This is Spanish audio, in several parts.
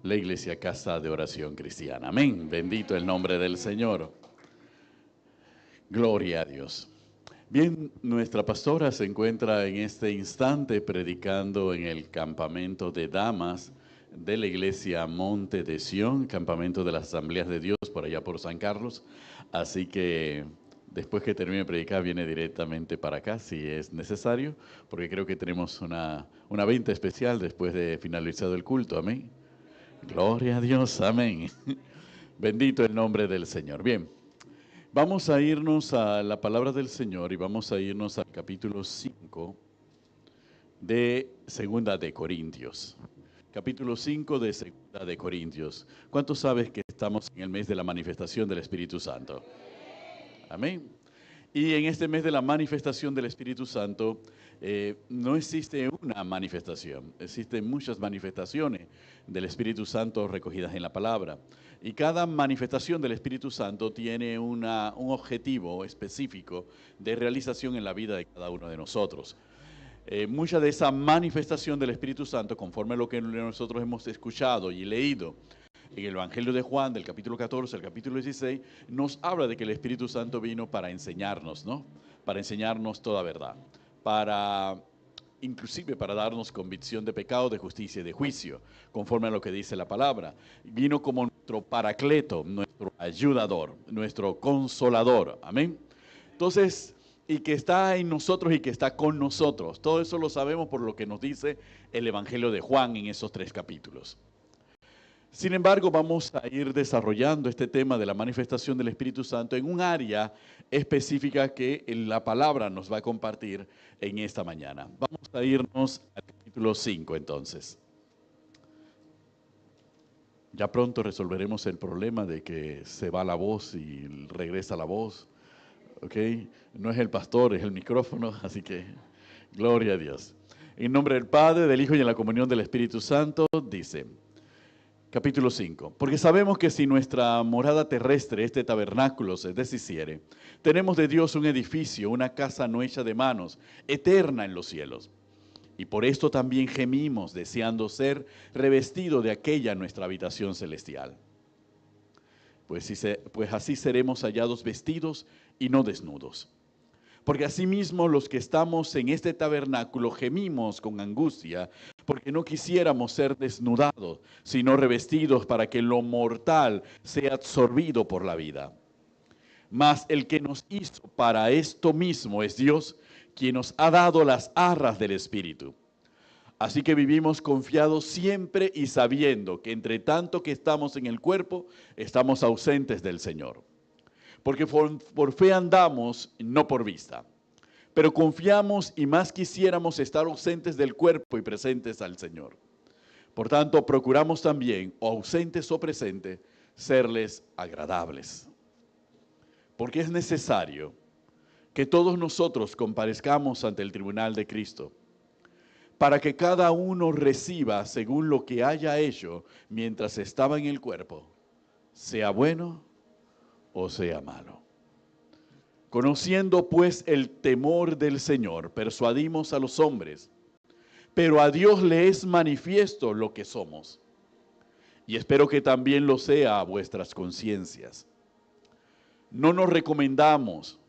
la Iglesia Casa de Oración Cristiana. Amén. Bendito el nombre del Señor. Gloria a Dios. Bien, nuestra pastora se encuentra en este instante predicando en el campamento de damas de la Iglesia Monte de Sión, campamento de las Asambleas de Dios por allá por San Carlos. Así que después que termine de predicar viene directamente para acá si es necesario, porque creo que tenemos una venta especial después de finalizado el culto. Amén. Gloria a Dios. Amén. Bendito el nombre del Señor. Bien. Vamos a irnos a la palabra del Señor y vamos a irnos al capítulo 5 de Segunda de Corintios. Capítulo 5 de Segunda de Corintios. ¿Cuántos sabes que estamos en el mes de la manifestación del Espíritu Santo? Amén. Y en este mes de la manifestación del Espíritu Santo no existe una manifestación, existen muchas manifestaciones del Espíritu Santo recogidas en la palabra. Y cada manifestación del Espíritu Santo tiene un objetivo específico de realización en la vida de cada uno de nosotros. Mucha de esa manifestación del Espíritu Santo, conforme a lo que nosotros hemos escuchado y leído en el Evangelio de Juan, del capítulo 14 al capítulo 16, nos habla de que el Espíritu Santo vino para enseñarnos, ¿no? Para enseñarnos toda verdad, inclusive para darnos convicción de pecado, de justicia y de juicio, conforme a lo que dice la palabra. Vino como nuestro paracleto, nuestro ayudador, nuestro consolador. Amén. Entonces, y que está en nosotros y que está con nosotros. Todo eso lo sabemos por lo que nos dice el Evangelio de Juan en esos 3 capítulos. Sin embargo, vamos a ir desarrollando este tema de la manifestación del Espíritu Santo en un área específica que la palabra nos va a compartir en esta mañana. Vamos a irnos al capítulo 5 entonces. Ya pronto resolveremos el problema de que se va la voz y regresa la voz. ¿Ok? No es el pastor, es el micrófono, así que gloria a Dios. En nombre del Padre, del Hijo y en la comunión del Espíritu Santo, dice... Capítulo 5. Porque sabemos que si nuestra morada terrestre, este tabernáculo, se deshiciere, tenemos de Dios un edificio, una casa no hecha de manos, eterna en los cielos. Y por esto también gemimos, deseando ser revestidos de aquella nuestra habitación celestial. Pues así seremos hallados vestidos y no desnudos. Porque asimismo los que estamos en este tabernáculo gemimos con angustia, porque no quisiéramos ser desnudados, sino revestidos para que lo mortal sea absorbido por la vida. Mas el que nos hizo para esto mismo es Dios, quien nos ha dado las arras del Espíritu. Así que vivimos confiados siempre y sabiendo que entre tanto que estamos en el cuerpo, estamos ausentes del Señor. Porque por fe andamos, no por vista. Pero confiamos y más quisiéramos estar ausentes del cuerpo y presentes al Señor. Por tanto, procuramos también, o ausentes o presentes, serles agradables. Porque es necesario que todos nosotros comparezcamos ante el tribunal de Cristo, para que cada uno reciba según lo que haya hecho mientras estaba en el cuerpo, sea bueno o sea malo. Conociendo pues el temor del Señor, persuadimos a los hombres, pero a Dios le es manifiesto lo que somos. Y espero que también lo sea a vuestras conciencias. No nos recomendamos,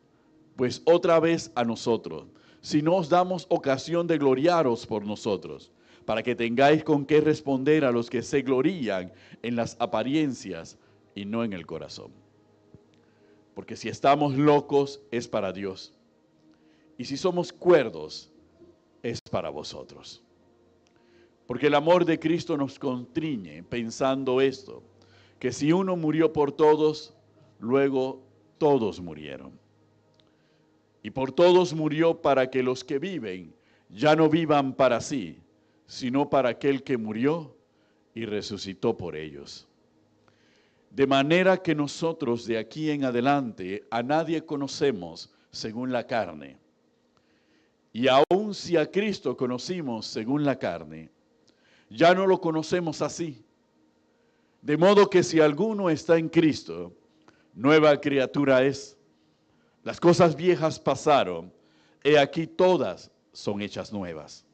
pues otra vez a nosotros, sino os damos ocasión de gloriaros por nosotros, para que tengáis con qué responder a los que se glorían en las apariencias y no en el corazón. Porque si estamos locos, es para Dios. Y si somos cuerdos, es para vosotros. Porque el amor de Cristo nos constriñe pensando esto, que si uno murió por todos, luego todos murieron. Y por todos murió para que los que viven ya no vivan para sí, sino para aquel que murió y resucitó por ellos. De manera que nosotros de aquí en adelante a nadie conocemos según la carne. Y aun si a Cristo conocimos según la carne, ya no lo conocemos así. De modo que si alguno está en Cristo, nueva criatura es. Las cosas viejas pasaron, he aquí todas son hechas nuevas.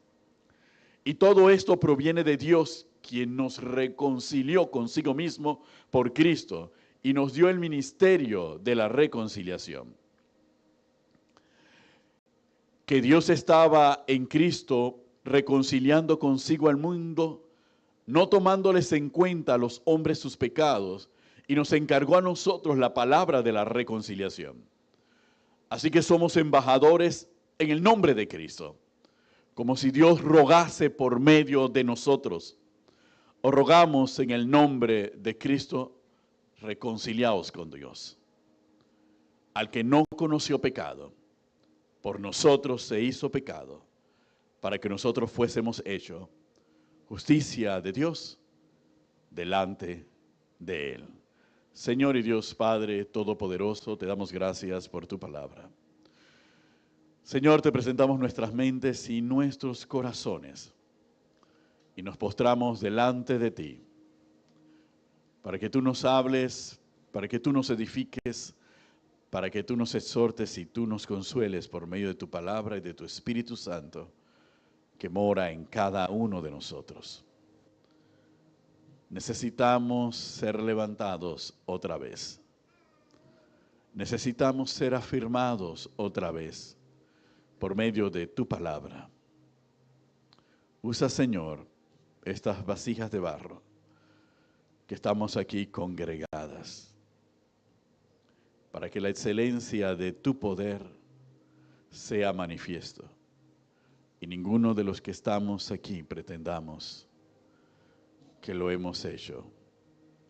Y todo esto proviene de Dios, quien nos reconcilió consigo mismo por Cristo y nos dio el ministerio de la reconciliación. Que Dios estaba en Cristo reconciliando consigo al mundo, no tomándoles en cuenta a los hombres sus pecados, y nos encargó a nosotros la palabra de la reconciliación. Así que somos embajadores en el nombre de Cristo, como si Dios rogase por medio de nosotros. O rogamos en el nombre de Cristo, reconciliaos con Dios. Al que no conoció pecado, por nosotros se hizo pecado, para que nosotros fuésemos hechos justicia de Dios delante de Él. Señor y Dios Padre Todopoderoso, te damos gracias por tu palabra. Señor, te presentamos nuestras mentes y nuestros corazones y nos postramos delante de ti para que tú nos hables, para que tú nos edifiques, para que tú nos exhortes y tú nos consueles por medio de tu palabra y de tu Espíritu Santo que mora en cada uno de nosotros. Necesitamos ser levantados otra vez. Necesitamos ser afirmados otra vez por medio de tu palabra. Usa, Señor, estas vasijas de barro que estamos aquí congregadas, para que la excelencia de tu poder sea manifiesto y ninguno de los que estamos aquí pretendamos que lo hemos hecho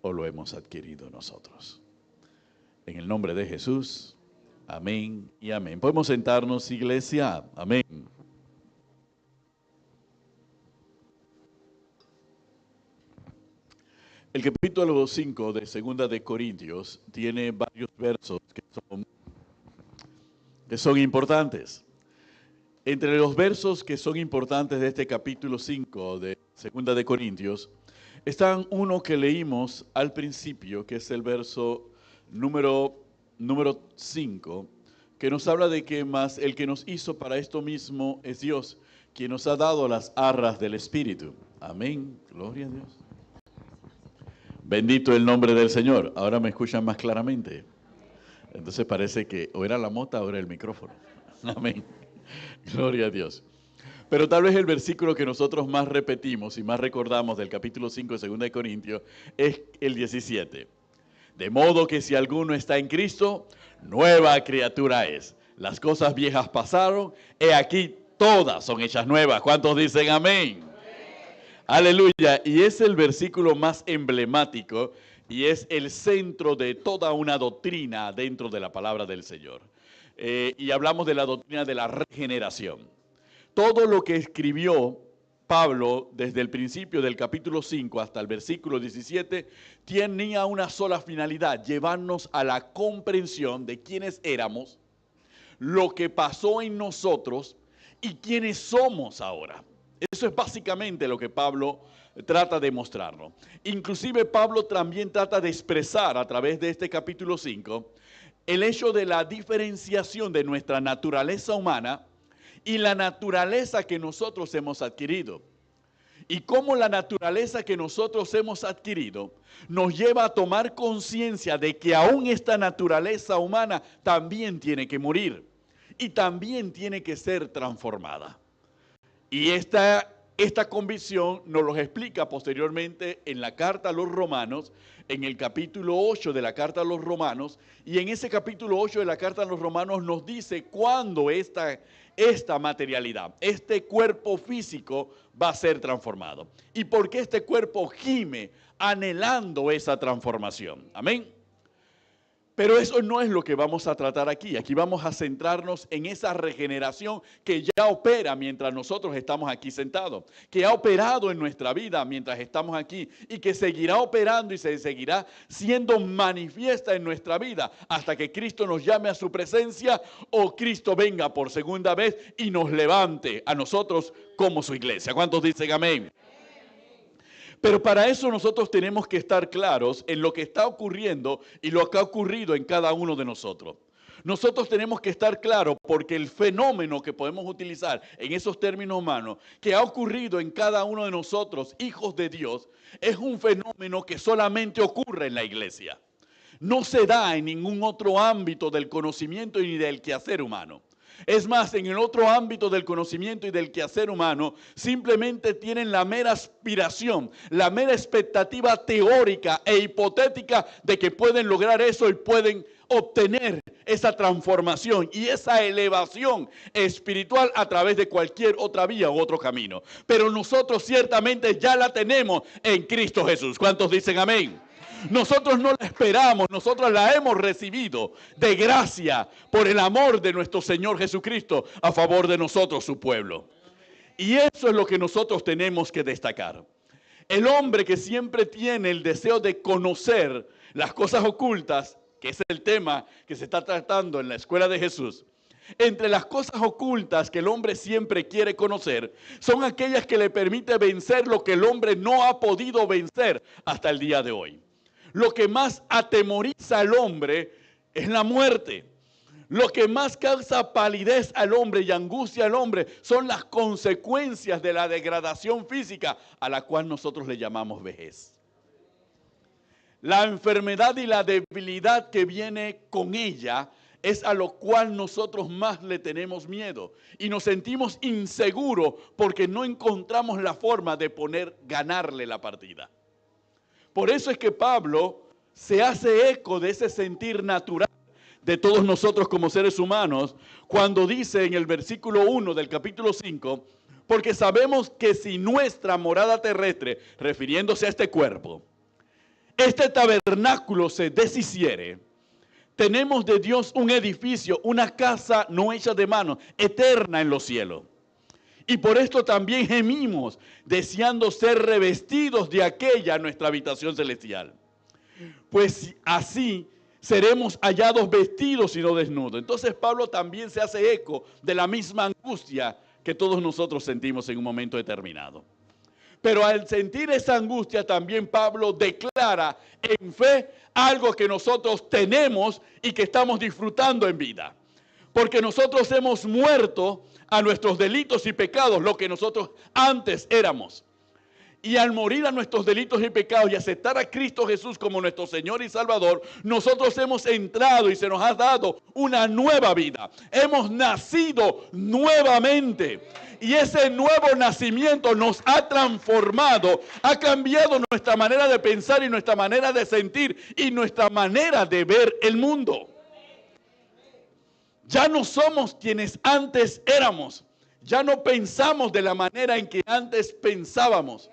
o lo hemos adquirido nosotros. En el nombre de Jesús, amén y amén. Podemos sentarnos, iglesia, amén. El capítulo 5 de 2 de Corintios tiene varios versos que son importantes. Entre los versos que son importantes de este capítulo 5 de 2 de Corintios, están uno que leímos al principio, que es el verso número 5, que nos habla de que más el que nos hizo para esto mismo es Dios, quien nos ha dado las arras del Espíritu. Amén. Gloria a Dios. Bendito el nombre del Señor. Ahora me escuchan más claramente. Entonces parece que o era la mota o era el micrófono. Amén. Gloria a Dios. Pero tal vez el versículo que nosotros más repetimos y más recordamos del capítulo 5 de 2 de Corintios es el 17. De modo que si alguno está en Cristo, nueva criatura es. Las cosas viejas pasaron, he aquí todas son hechas nuevas. ¿Cuántos dicen amén? Amén. Aleluya. Y es el versículo más emblemático y es el centro de toda una doctrina dentro de la palabra del Señor. Y hablamos de la doctrina de la regeneración. Todo lo que escribió Pablo desde el principio del capítulo 5 hasta el versículo 17 tenía una sola finalidad: llevarnos a la comprensión de quiénes éramos, lo que pasó en nosotros y quiénes somos ahora. Eso es básicamente lo que Pablo trata de mostrarnos. Inclusive Pablo también trata de expresar a través de este capítulo 5 el hecho de la diferenciación de nuestra naturaleza humana y la naturaleza que nosotros hemos adquirido. Y cómo la naturaleza que nosotros hemos adquirido nos lleva a tomar conciencia de que aún esta naturaleza humana también tiene que morir y también tiene que ser transformada. Y esta convicción nos lo explica posteriormente en la carta a los Romanos, en el capítulo 8 de la carta a los Romanos, y en ese capítulo 8 de la carta a los Romanos nos dice cuándo esta materialidad, este cuerpo físico va a ser transformado. Y por qué este cuerpo gime anhelando esa transformación. Amén. Pero eso no es lo que vamos a tratar aquí. Aquí vamos a centrarnos en esa regeneración que ya opera mientras nosotros estamos aquí sentados, que ha operado en nuestra vida mientras estamos aquí y que seguirá operando y se seguirá siendo manifiesta en nuestra vida hasta que Cristo nos llame a su presencia o Cristo venga por segunda vez y nos levante a nosotros como su iglesia. ¿Cuántos dicen amén? Pero para eso nosotros tenemos que estar claros en lo que está ocurriendo y lo que ha ocurrido en cada uno de nosotros. Nosotros tenemos que estar claros porque el fenómeno que podemos utilizar en esos términos humanos que ha ocurrido en cada uno de nosotros, hijos de Dios, es un fenómeno que solamente ocurre en la iglesia. No se da en ningún otro ámbito del conocimiento ni del quehacer humano. Es más, en el otro ámbito del conocimiento y del quehacer humano, simplemente tienen la mera aspiración, la mera expectativa teórica e hipotética de que pueden lograr eso y pueden obtener esa transformación y esa elevación espiritual a través de cualquier otra vía u otro camino. Pero nosotros ciertamente ya la tenemos en Cristo Jesús. ¿Cuántos dicen amén? Nosotros no la esperamos, nosotros la hemos recibido de gracia por el amor de nuestro Señor Jesucristo a favor de nosotros, su pueblo. Y eso es lo que nosotros tenemos que destacar. El hombre que siempre tiene el deseo de conocer las cosas ocultas, que es el tema que se está tratando en la escuela de Jesús, entre las cosas ocultas que el hombre siempre quiere conocer, son aquellas que le permiten vencer lo que el hombre no ha podido vencer hasta el día de hoy. Lo que más atemoriza al hombre es la muerte. Lo que más causa palidez al hombre y angustia al hombre son las consecuencias de la degradación física a la cual nosotros le llamamos vejez. La enfermedad y la debilidad que viene con ella es a lo cual nosotros más le tenemos miedo y nos sentimos inseguros porque no encontramos la forma de ganarle la partida. Por eso es que Pablo se hace eco de ese sentir natural de todos nosotros como seres humanos cuando dice en el versículo 1 del capítulo 5, porque sabemos que si nuestra morada terrestre, refiriéndose a este cuerpo, este tabernáculo se deshiciere, tenemos de Dios un edificio, una casa no hecha de manos, eterna en los cielos. Y por esto también gemimos, deseando ser revestidos de aquella nuestra habitación celestial. Pues así seremos hallados vestidos y no desnudos. Entonces Pablo también se hace eco de la misma angustia que todos nosotros sentimos en un momento determinado. Pero al sentir esa angustia también Pablo declara en fe algo que nosotros tenemos y que estamos disfrutando en vida. Porque nosotros hemos muerto a nuestros delitos y pecados, lo que nosotros antes éramos. Y al morir a nuestros delitos y pecados y aceptar a Cristo Jesús como nuestro Señor y Salvador, nosotros hemos entrado y se nos ha dado una nueva vida. Hemos nacido nuevamente. Y ese nuevo nacimiento nos ha transformado, ha cambiado nuestra manera de pensar y nuestra manera de sentir y nuestra manera de ver el mundo. Ya no somos quienes antes éramos. Ya no pensamos de la manera en que antes pensábamos.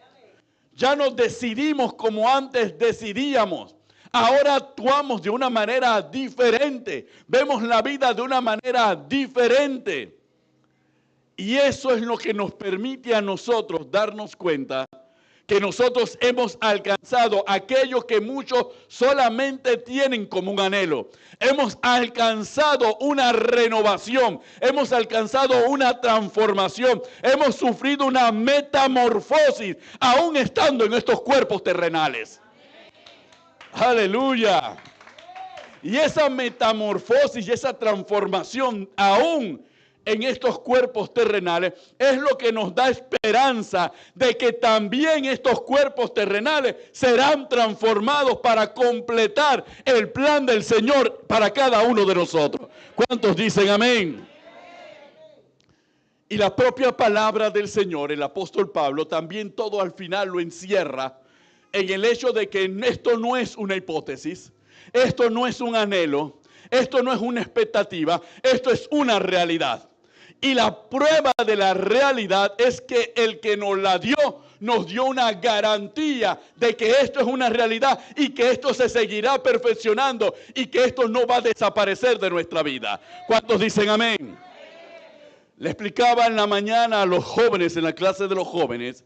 Ya no decidimos como antes decidíamos. Ahora actuamos de una manera diferente. Vemos la vida de una manera diferente. Y eso es lo que nos permite a nosotros darnos cuenta que nosotros hemos alcanzado aquello que muchos solamente tienen como un anhelo. Hemos alcanzado una renovación, hemos alcanzado una transformación, hemos sufrido una metamorfosis, aún estando en estos cuerpos terrenales. ¡Aleluya! Y esa metamorfosis y esa transformación aún en estos cuerpos terrenales es lo que nos da esperanza de que también estos cuerpos terrenales serán transformados para completar el plan del Señor para cada uno de nosotros. ¿Cuántos dicen amén? Y la propia palabra del Señor, el apóstol Pablo, también todo al final lo encierra en el hecho de que esto no es una hipótesis, esto no es un anhelo, esto no es una expectativa, esto es una realidad. Y la prueba de la realidad es que el que nos la dio, nos dio una garantía de que esto es una realidad y que esto se seguirá perfeccionando y que esto no va a desaparecer de nuestra vida. ¿Cuántos dicen amén? Le explicaba en la mañana a los jóvenes, en la clase de los jóvenes,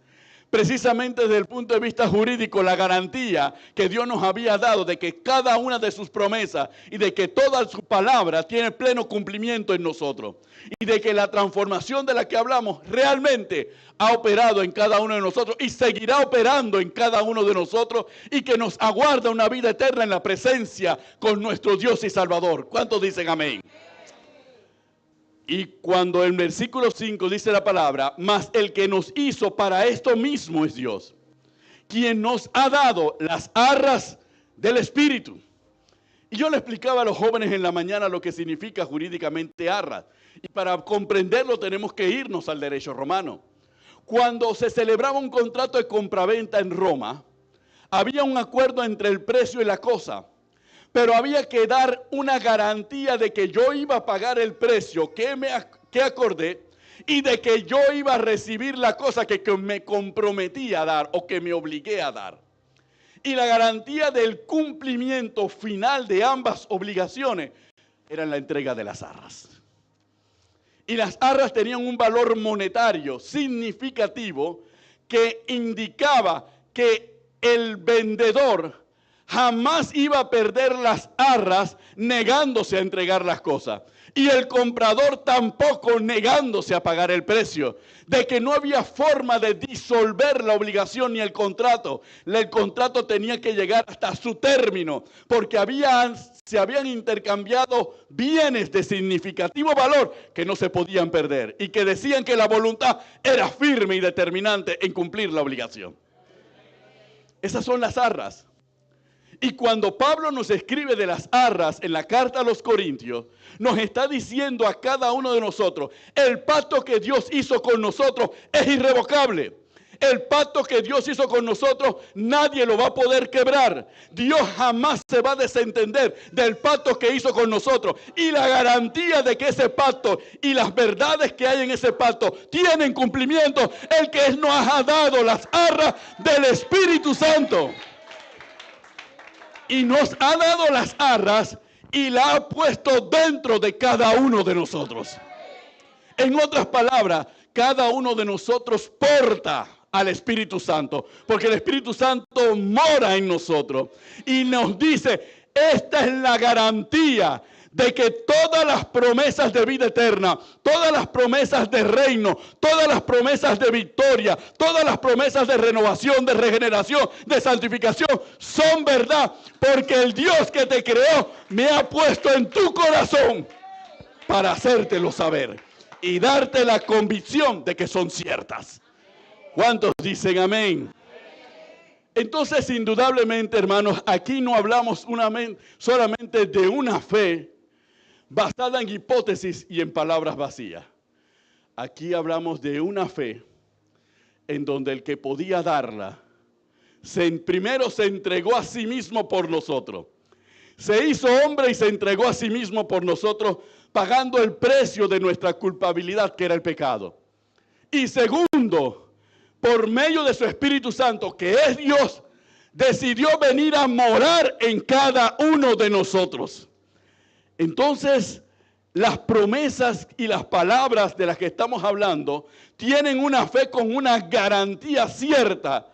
precisamente desde el punto de vista jurídico, la garantía que Dios nos había dado de que cada una de sus promesas y de que toda su palabra tiene pleno cumplimiento en nosotros. Y de que la transformación de la que hablamos realmente ha operado en cada uno de nosotros y seguirá operando en cada uno de nosotros, y que nos aguarda una vida eterna en la presencia con nuestro Dios y Salvador. ¿Cuántos dicen amén? Y cuando en versículo 5 dice la palabra, mas el que nos hizo para esto mismo es Dios, quien nos ha dado las arras del Espíritu. Y yo le explicaba a los jóvenes en la mañana lo que significa jurídicamente arras. Y para comprenderlo tenemos que irnos al derecho romano. Cuando se celebraba un contrato de compraventa en Roma, había un acuerdo entre el precio y la cosa. Pero había que dar una garantía de que yo iba a pagar el precio que acordé y de que yo iba a recibir la cosa que me comprometí a dar o que me obligué a dar. Y la garantía del cumplimiento final de ambas obligaciones era la entrega de las arras. Y las arras tenían un valor monetario significativo que indicaba que el vendedor jamás iba a perder las arras negándose a entregar las cosas. Y el comprador tampoco negándose a pagar el precio. De que no había forma de disolver la obligación ni el contrato. El contrato tenía que llegar hasta su término. Porque se habían intercambiado bienes de significativo valor que no se podían perder. Y que decían que la voluntad era firme y determinante en cumplir la obligación. Esas son las arras. Y cuando Pablo nos escribe de las arras en la carta a los Corintios, nos está diciendo a cada uno de nosotros, el pacto que Dios hizo con nosotros es irrevocable. El pacto que Dios hizo con nosotros, nadie lo va a poder quebrar. Dios jamás se va a desentender del pacto que hizo con nosotros. Y la garantía de que ese pacto y las verdades que hay en ese pacto tienen cumplimiento, el que nos ha dado las arras del Espíritu Santo. Y nos ha dado las arras y la ha puesto dentro de cada uno de nosotros. En otras palabras, cada uno de nosotros porta al Espíritu Santo, porque el Espíritu Santo mora en nosotros. Y nos dice, esta es la garantía de que todas las promesas de vida eterna, todas las promesas de reino, todas las promesas de victoria, todas las promesas de renovación, de regeneración, de santificación, son verdad, porque el Dios que te creó me ha puesto en tu corazón para hacértelo saber y darte la convicción de que son ciertas. ¿Cuántos dicen amén? Entonces, indudablemente, hermanos, aquí no hablamos solamente de una fe basada en hipótesis y en palabras vacías. Aquí hablamos de una fe en donde el que podía darla, primero se entregó a sí mismo por nosotros. Se hizo hombre y se entregó a sí mismo por nosotros, pagando el precio de nuestra culpabilidad, que era el pecado. Y segundo, por medio de su Espíritu Santo, que es Dios, decidió venir a morar en cada uno de nosotros. Entonces, las promesas y las palabras de las que estamos hablando tienen una fe con una garantía cierta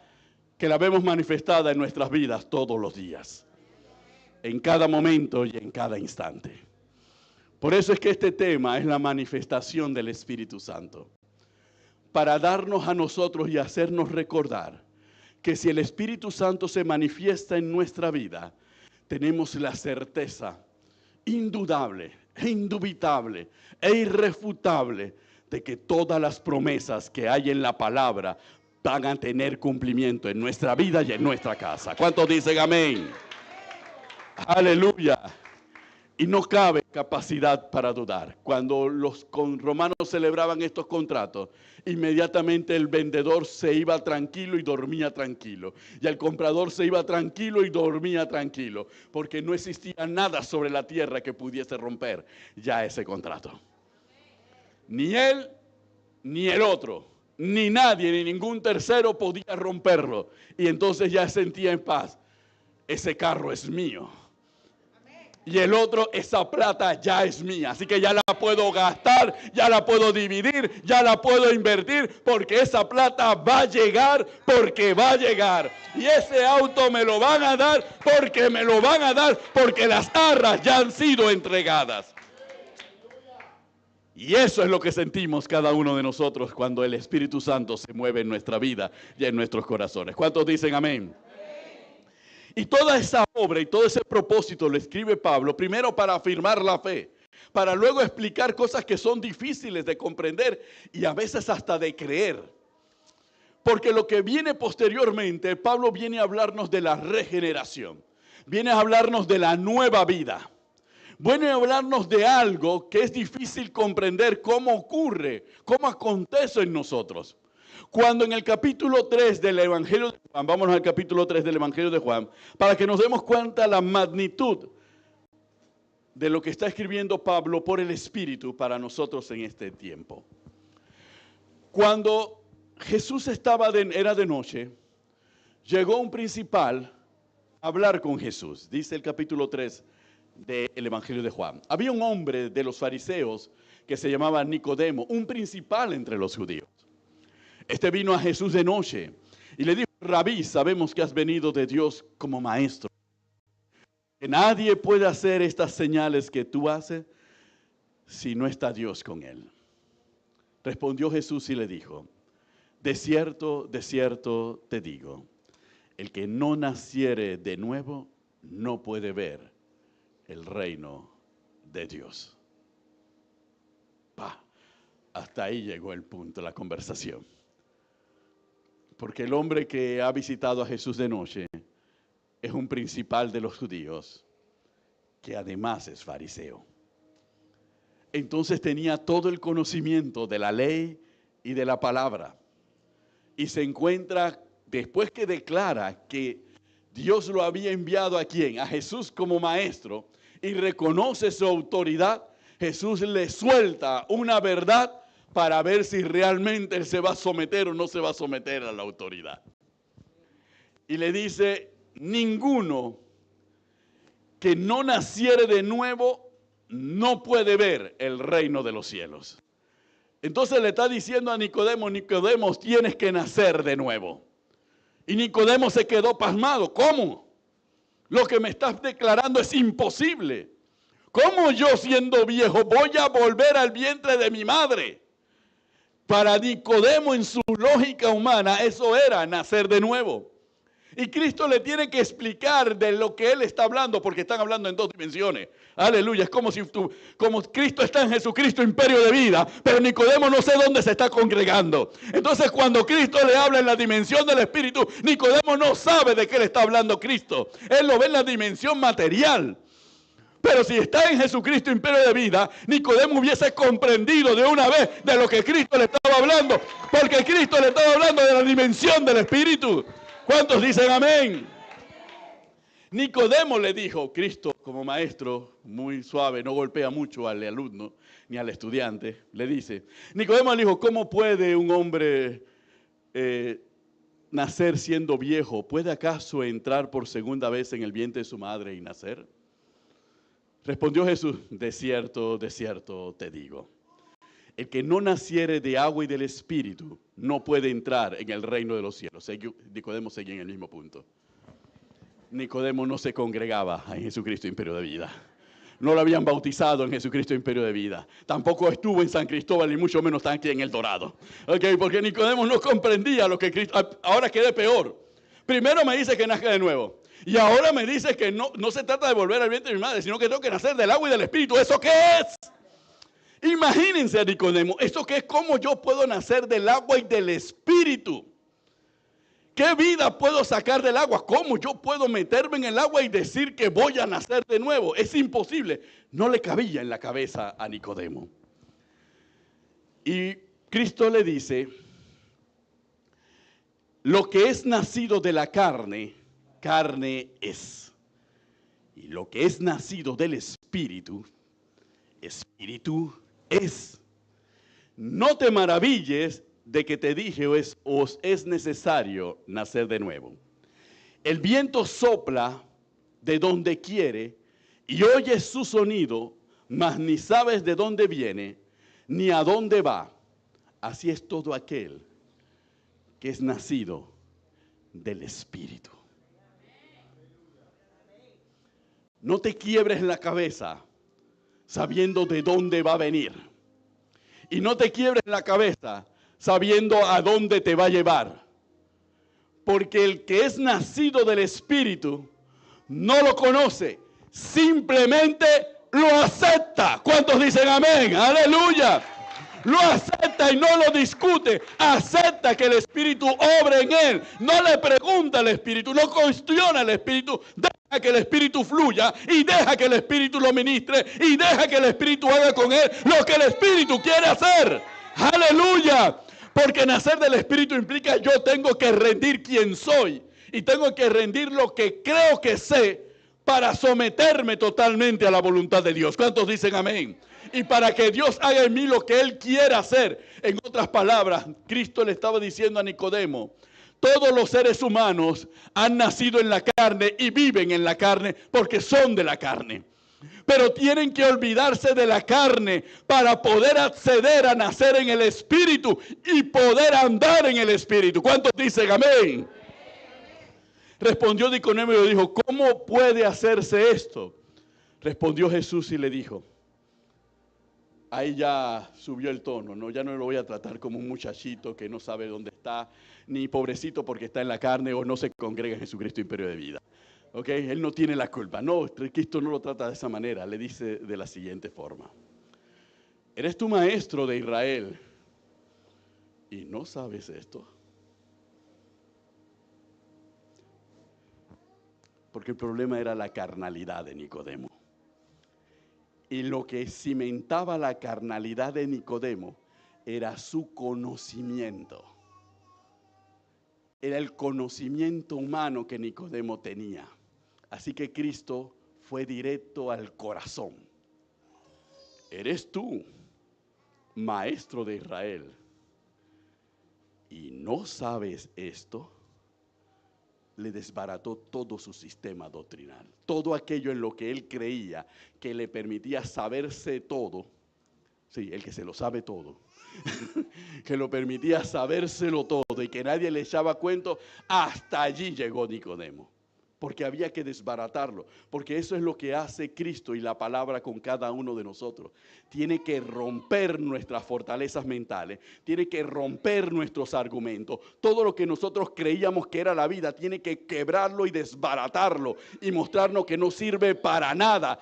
que la vemos manifestada en nuestras vidas todos los días, en cada momento y en cada instante. Por eso es que este tema es la manifestación del Espíritu Santo, para darnos a nosotros y hacernos recordar que si el Espíritu Santo se manifiesta en nuestra vida, tenemos la certeza indudable, indubitable e irrefutable de que todas las promesas que hay en la palabra van a tener cumplimiento en nuestra vida y en nuestra casa. ¿Cuántos dicen amén? Aleluya. Y no cabe capacidad para dudar. Cuando los romanos celebraban estos contratos, inmediatamente el vendedor se iba tranquilo y dormía tranquilo. Y el comprador se iba tranquilo y dormía tranquilo. Porque no existía nada sobre la tierra que pudiese romper ya ese contrato. Ni él, ni el otro, ni nadie, ni ningún tercero podía romperlo. Y entonces ya sentía en paz. Ese carro es mío. Y el otro, esa plata ya es mía, así que ya la puedo gastar, ya la puedo dividir, ya la puedo invertir, porque esa plata va a llegar, porque va a llegar. Y ese auto me lo van a dar, porque me lo van a dar, porque las arras ya han sido entregadas. Y eso es lo que sentimos cada uno de nosotros cuando el Espíritu Santo se mueve en nuestra vida y en nuestros corazones. ¿Cuántos dicen amén? Y toda esa obra y todo ese propósito lo escribe Pablo, primero para afirmar la fe, para luego explicar cosas que son difíciles de comprender y a veces hasta de creer. Porque lo que viene posteriormente, Pablo viene a hablarnos de la regeneración, viene a hablarnos de la nueva vida, viene a hablarnos de algo que es difícil comprender cómo ocurre, cómo acontece en nosotros. Cuando en el capítulo 3 del Evangelio de Juan, vámonos al capítulo 3 del Evangelio de Juan, para que nos demos cuenta la magnitud de lo que está escribiendo Pablo por el Espíritu para nosotros en este tiempo. Cuando Jesús era de noche, llegó un principal a hablar con Jesús, dice el capítulo 3 del Evangelio de Juan. Había un hombre de los fariseos que se llamaba Nicodemo, un principal entre los judíos. Este vino a Jesús de noche y le dijo: Rabí, sabemos que has venido de Dios como maestro, que nadie puede hacer estas señales que tú haces si no está Dios con él. Respondió Jesús y le dijo: de cierto te digo, el que no naciere de nuevo no puede ver el reino de Dios. Hasta ahí llegó el punto de la conversación. Porque el hombre que ha visitado a Jesús de noche es un principal de los judíos, que además es fariseo. Entonces tenía todo el conocimiento de la ley y de la palabra. Y se encuentra, después que declara que Dios lo había enviado ¿a quién? A Jesús como maestro, y reconoce su autoridad, Jesús le suelta una verdad para ver si realmente él se va a someter o no se va a someter a la autoridad. Y le dice: ninguno que no naciere de nuevo no puede ver el reino de los cielos. Entonces le está diciendo a Nicodemo: Nicodemo, tienes que nacer de nuevo. Y Nicodemo se quedó pasmado. ¿Cómo? Lo que me estás declarando es imposible. ¿Cómo yo, siendo viejo, voy a volver al vientre de mi madre? Para Nicodemo, en su lógica humana, eso era nacer de nuevo. Y Cristo le tiene que explicar de lo que él está hablando, porque están hablando en dos dimensiones. Aleluya, es como si como Cristo está en Jesucristo, imperio de vida, pero Nicodemo no sé dónde se está congregando. Entonces, cuando Cristo le habla en la dimensión del Espíritu, Nicodemo no sabe de qué le está hablando Cristo. Él lo ve en la dimensión material. Pero si está en Jesucristo, imperio de vida, Nicodemo hubiese comprendido de una vez de lo que Cristo le estaba hablando, porque Cristo le estaba hablando de la dimensión del Espíritu. ¿Cuántos dicen amén? Nicodemo le dijo: Cristo, como maestro, muy suave, no golpea mucho al alumno ni al estudiante, le dice, Nicodemo le dijo: ¿cómo puede un hombre nacer siendo viejo? ¿Puede acaso entrar por segunda vez en el vientre de su madre y nacer? Respondió Jesús: de cierto te digo, el que no naciere de agua y del Espíritu no puede entrar en el reino de los cielos. Nicodemo seguía en el mismo punto. Nicodemo no se congregaba en Jesucristo, imperio de vida. No lo habían bautizado en Jesucristo, imperio de vida. Tampoco estuvo en San Cristóbal, y mucho menos está aquí en El Dorado. Porque Nicodemo no comprendía lo que Cristo... Ahora quedé peor. Primero me dice que nazca de nuevo. Y ahora me dice que no se trata de volver al vientre de mi madre, sino que tengo que nacer del agua y del Espíritu. ¿Eso qué es? Imagínense a Nicodemo. ¿Eso qué es? ¿Cómo yo puedo nacer del agua y del Espíritu? ¿Qué vida puedo sacar del agua? ¿Cómo yo puedo meterme en el agua y decir que voy a nacer de nuevo? Es imposible. No le cabía en la cabeza a Nicodemo. Y Cristo le dice: lo que es nacido de la carne, carne es. Y lo que es nacido del Espíritu, Espíritu es. No te maravilles de que te dije, os es necesario nacer de nuevo. El viento sopla de donde quiere y oyes su sonido, mas ni sabes de dónde viene, ni a dónde va. Así es todo aquel que es nacido del Espíritu. No te quiebres la cabeza sabiendo de dónde va a venir. Y no te quiebres la cabeza sabiendo a dónde te va a llevar. Porque el que es nacido del Espíritu no lo conoce, simplemente lo acepta. ¿Cuántos dicen amén? Aleluya. Lo acepta y no lo discute. Acepta que el Espíritu obre en él. No le pregunta al Espíritu, no cuestiona al Espíritu. Deja que el Espíritu fluya y deja que el Espíritu lo ministre y deja que el Espíritu haga con él lo que el Espíritu quiere hacer. Aleluya. Porque nacer del Espíritu implica yo tengo que rendir quien soy y tengo que rendir lo que creo que sé para someterme totalmente a la voluntad de Dios. ¿Cuántos dicen amén? Y para que Dios haga en mí lo que Él quiera hacer. En otras palabras, Cristo le estaba diciendo a Nicodemo, todos los seres humanos han nacido en la carne y viven en la carne porque son de la carne. Pero tienen que olvidarse de la carne para poder acceder a nacer en el Espíritu y poder andar en el Espíritu. ¿Cuántos dicen amén? Respondió Nicodemo y le dijo, ¿cómo puede hacerse esto? Respondió Jesús y le dijo, ahí ya subió el tono, ¿no? Ya no lo voy a tratar como un muchachito que no sabe dónde está, ni pobrecito porque está en la carne o no se congrega en Jesucristo Imperio de Vida. ¿Okay? Él no tiene la culpa. No, Cristo no lo trata de esa manera. Le dice de la siguiente forma. ¿Eres tu maestro de Israel y no sabes esto? Porque el problema era la carnalidad de Nicodemo. Y lo que cimentaba la carnalidad de Nicodemo era su conocimiento. Era el conocimiento humano que Nicodemo tenía. Así que Cristo fue directo al corazón. ¿Eres tú, maestro de Israel, y no sabes esto? Le desbarató todo su sistema doctrinal. Todo aquello en lo que él creía que le permitía saberse todo. Sí, el que se lo sabe todo. Que lo permitía sabérselo todo y que nadie le echaba cuento. Hasta allí llegó Nicodemo. Porque había que desbaratarlo. Porque eso es lo que hace Cristo y la palabra con cada uno de nosotros. Tiene que romper nuestras fortalezas mentales. Tiene que romper nuestros argumentos. Todo lo que nosotros creíamos que era la vida, tiene que quebrarlo y desbaratarlo. Y mostrarnos que no sirve para nada.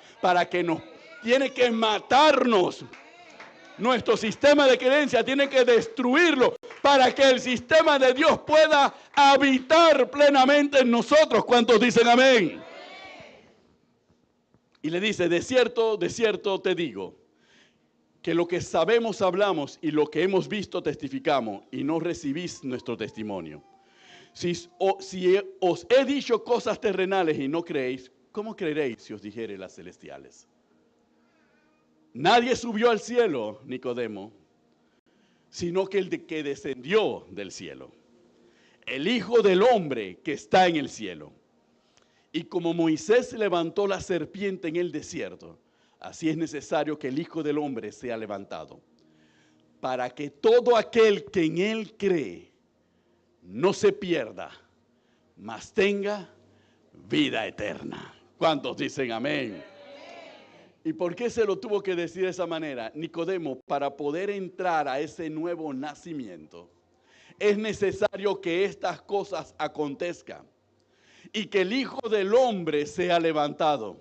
Tiene que matarnos. Nuestro sistema de creencia tiene que destruirlo para que el sistema de Dios pueda habitar plenamente en nosotros. ¿Cuántos dicen amén? Y le dice, de cierto te digo, que lo que sabemos hablamos y lo que hemos visto testificamos y no recibís nuestro testimonio. Si os he dicho cosas terrenales y no creéis, ¿cómo creeréis si os dijere las celestiales? Nadie subió al cielo, Nicodemo, sino que el que descendió del cielo. El Hijo del Hombre que está en el cielo. Y como Moisés levantó la serpiente en el desierto, así es necesario que el Hijo del Hombre sea levantado, para que todo aquel que en él cree no se pierda, mas tenga vida eterna. ¿Cuántos dicen amén? ¿Y por qué se lo tuvo que decir de esa manera? Nicodemo, para poder entrar a ese nuevo nacimiento, es necesario que estas cosas acontezcan y que el Hijo del Hombre sea levantado,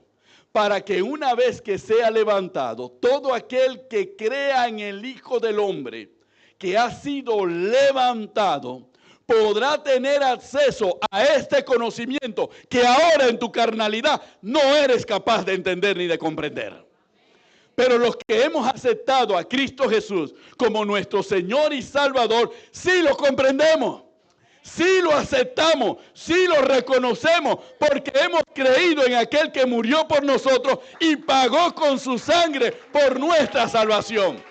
para que una vez que sea levantado, todo aquel que crea en el Hijo del Hombre, que ha sido levantado, podrá tener acceso a este conocimiento que ahora en tu carnalidad no eres capaz de entender ni de comprender. Pero los que hemos aceptado a Cristo Jesús como nuestro Señor y Salvador, sí lo comprendemos, sí lo aceptamos, sí lo reconocemos, porque hemos creído en aquel que murió por nosotros y pagó con su sangre por nuestra salvación.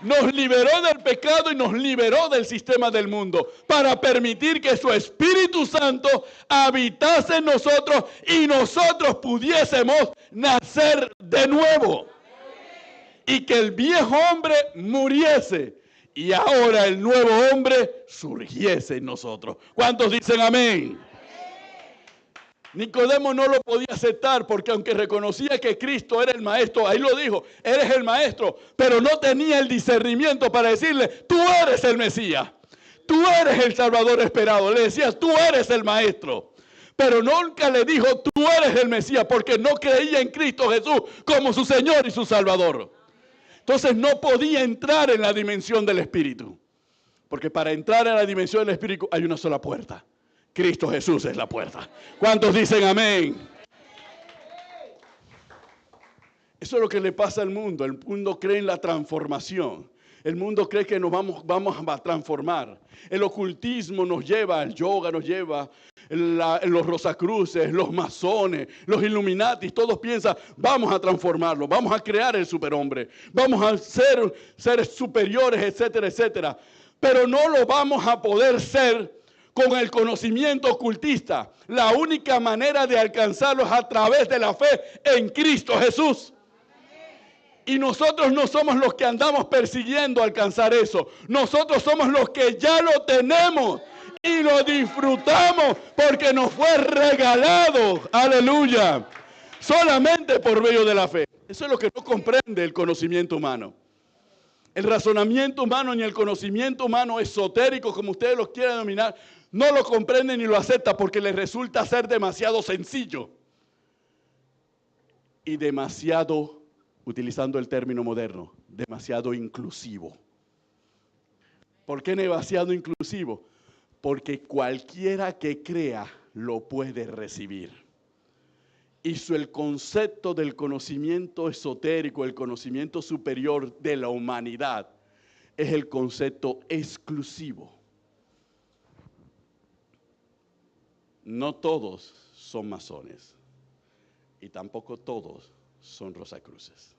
Nos liberó del pecado y nos liberó del sistema del mundo para permitir que su Espíritu Santo habitase en nosotros y nosotros pudiésemos nacer de nuevo. Y que el viejo hombre muriese y ahora el nuevo hombre surgiese en nosotros. ¿Cuántos dicen amén? Nicodemo no lo podía aceptar porque aunque reconocía que Cristo era el maestro, ahí lo dijo, eres el maestro, pero no tenía el discernimiento para decirle, tú eres el Mesías, tú eres el Salvador esperado. Le decía, tú eres el maestro, pero nunca le dijo, tú eres el Mesías, porque no creía en Cristo Jesús como su Señor y su Salvador. Entonces no podía entrar en la dimensión del Espíritu, porque para entrar en la dimensión del Espíritu hay una sola puerta. Cristo Jesús es la puerta. ¿Cuántos dicen amén? Eso es lo que le pasa al mundo. El mundo cree en la transformación. El mundo cree que nos vamos a transformar. El ocultismo nos lleva, el yoga nos lleva, los rosacruces, los masones, los illuminatis, todos piensan, vamos a transformarlo, vamos a crear el superhombre, vamos a ser seres superiores, etcétera, etcétera. Pero no lo vamos a poder ser con el conocimiento ocultista. La única manera de alcanzarlo es a través de la fe en Cristo Jesús. Y nosotros no somos los que andamos persiguiendo alcanzar eso. Nosotros somos los que ya lo tenemos y lo disfrutamos porque nos fue regalado. Aleluya. Solamente por medio de la fe. Eso es lo que no comprende el conocimiento humano. El razonamiento humano ni el conocimiento humano esotérico, como ustedes los quieran denominar, no lo comprende ni lo acepta porque les resulta ser demasiado sencillo y demasiado, utilizando el término moderno, demasiado inclusivo. ¿Por qué demasiado inclusivo? Porque cualquiera que crea lo puede recibir. Y el concepto del conocimiento esotérico, el conocimiento superior de la humanidad, es el concepto exclusivo. No todos son masones y tampoco todos son rosacruces.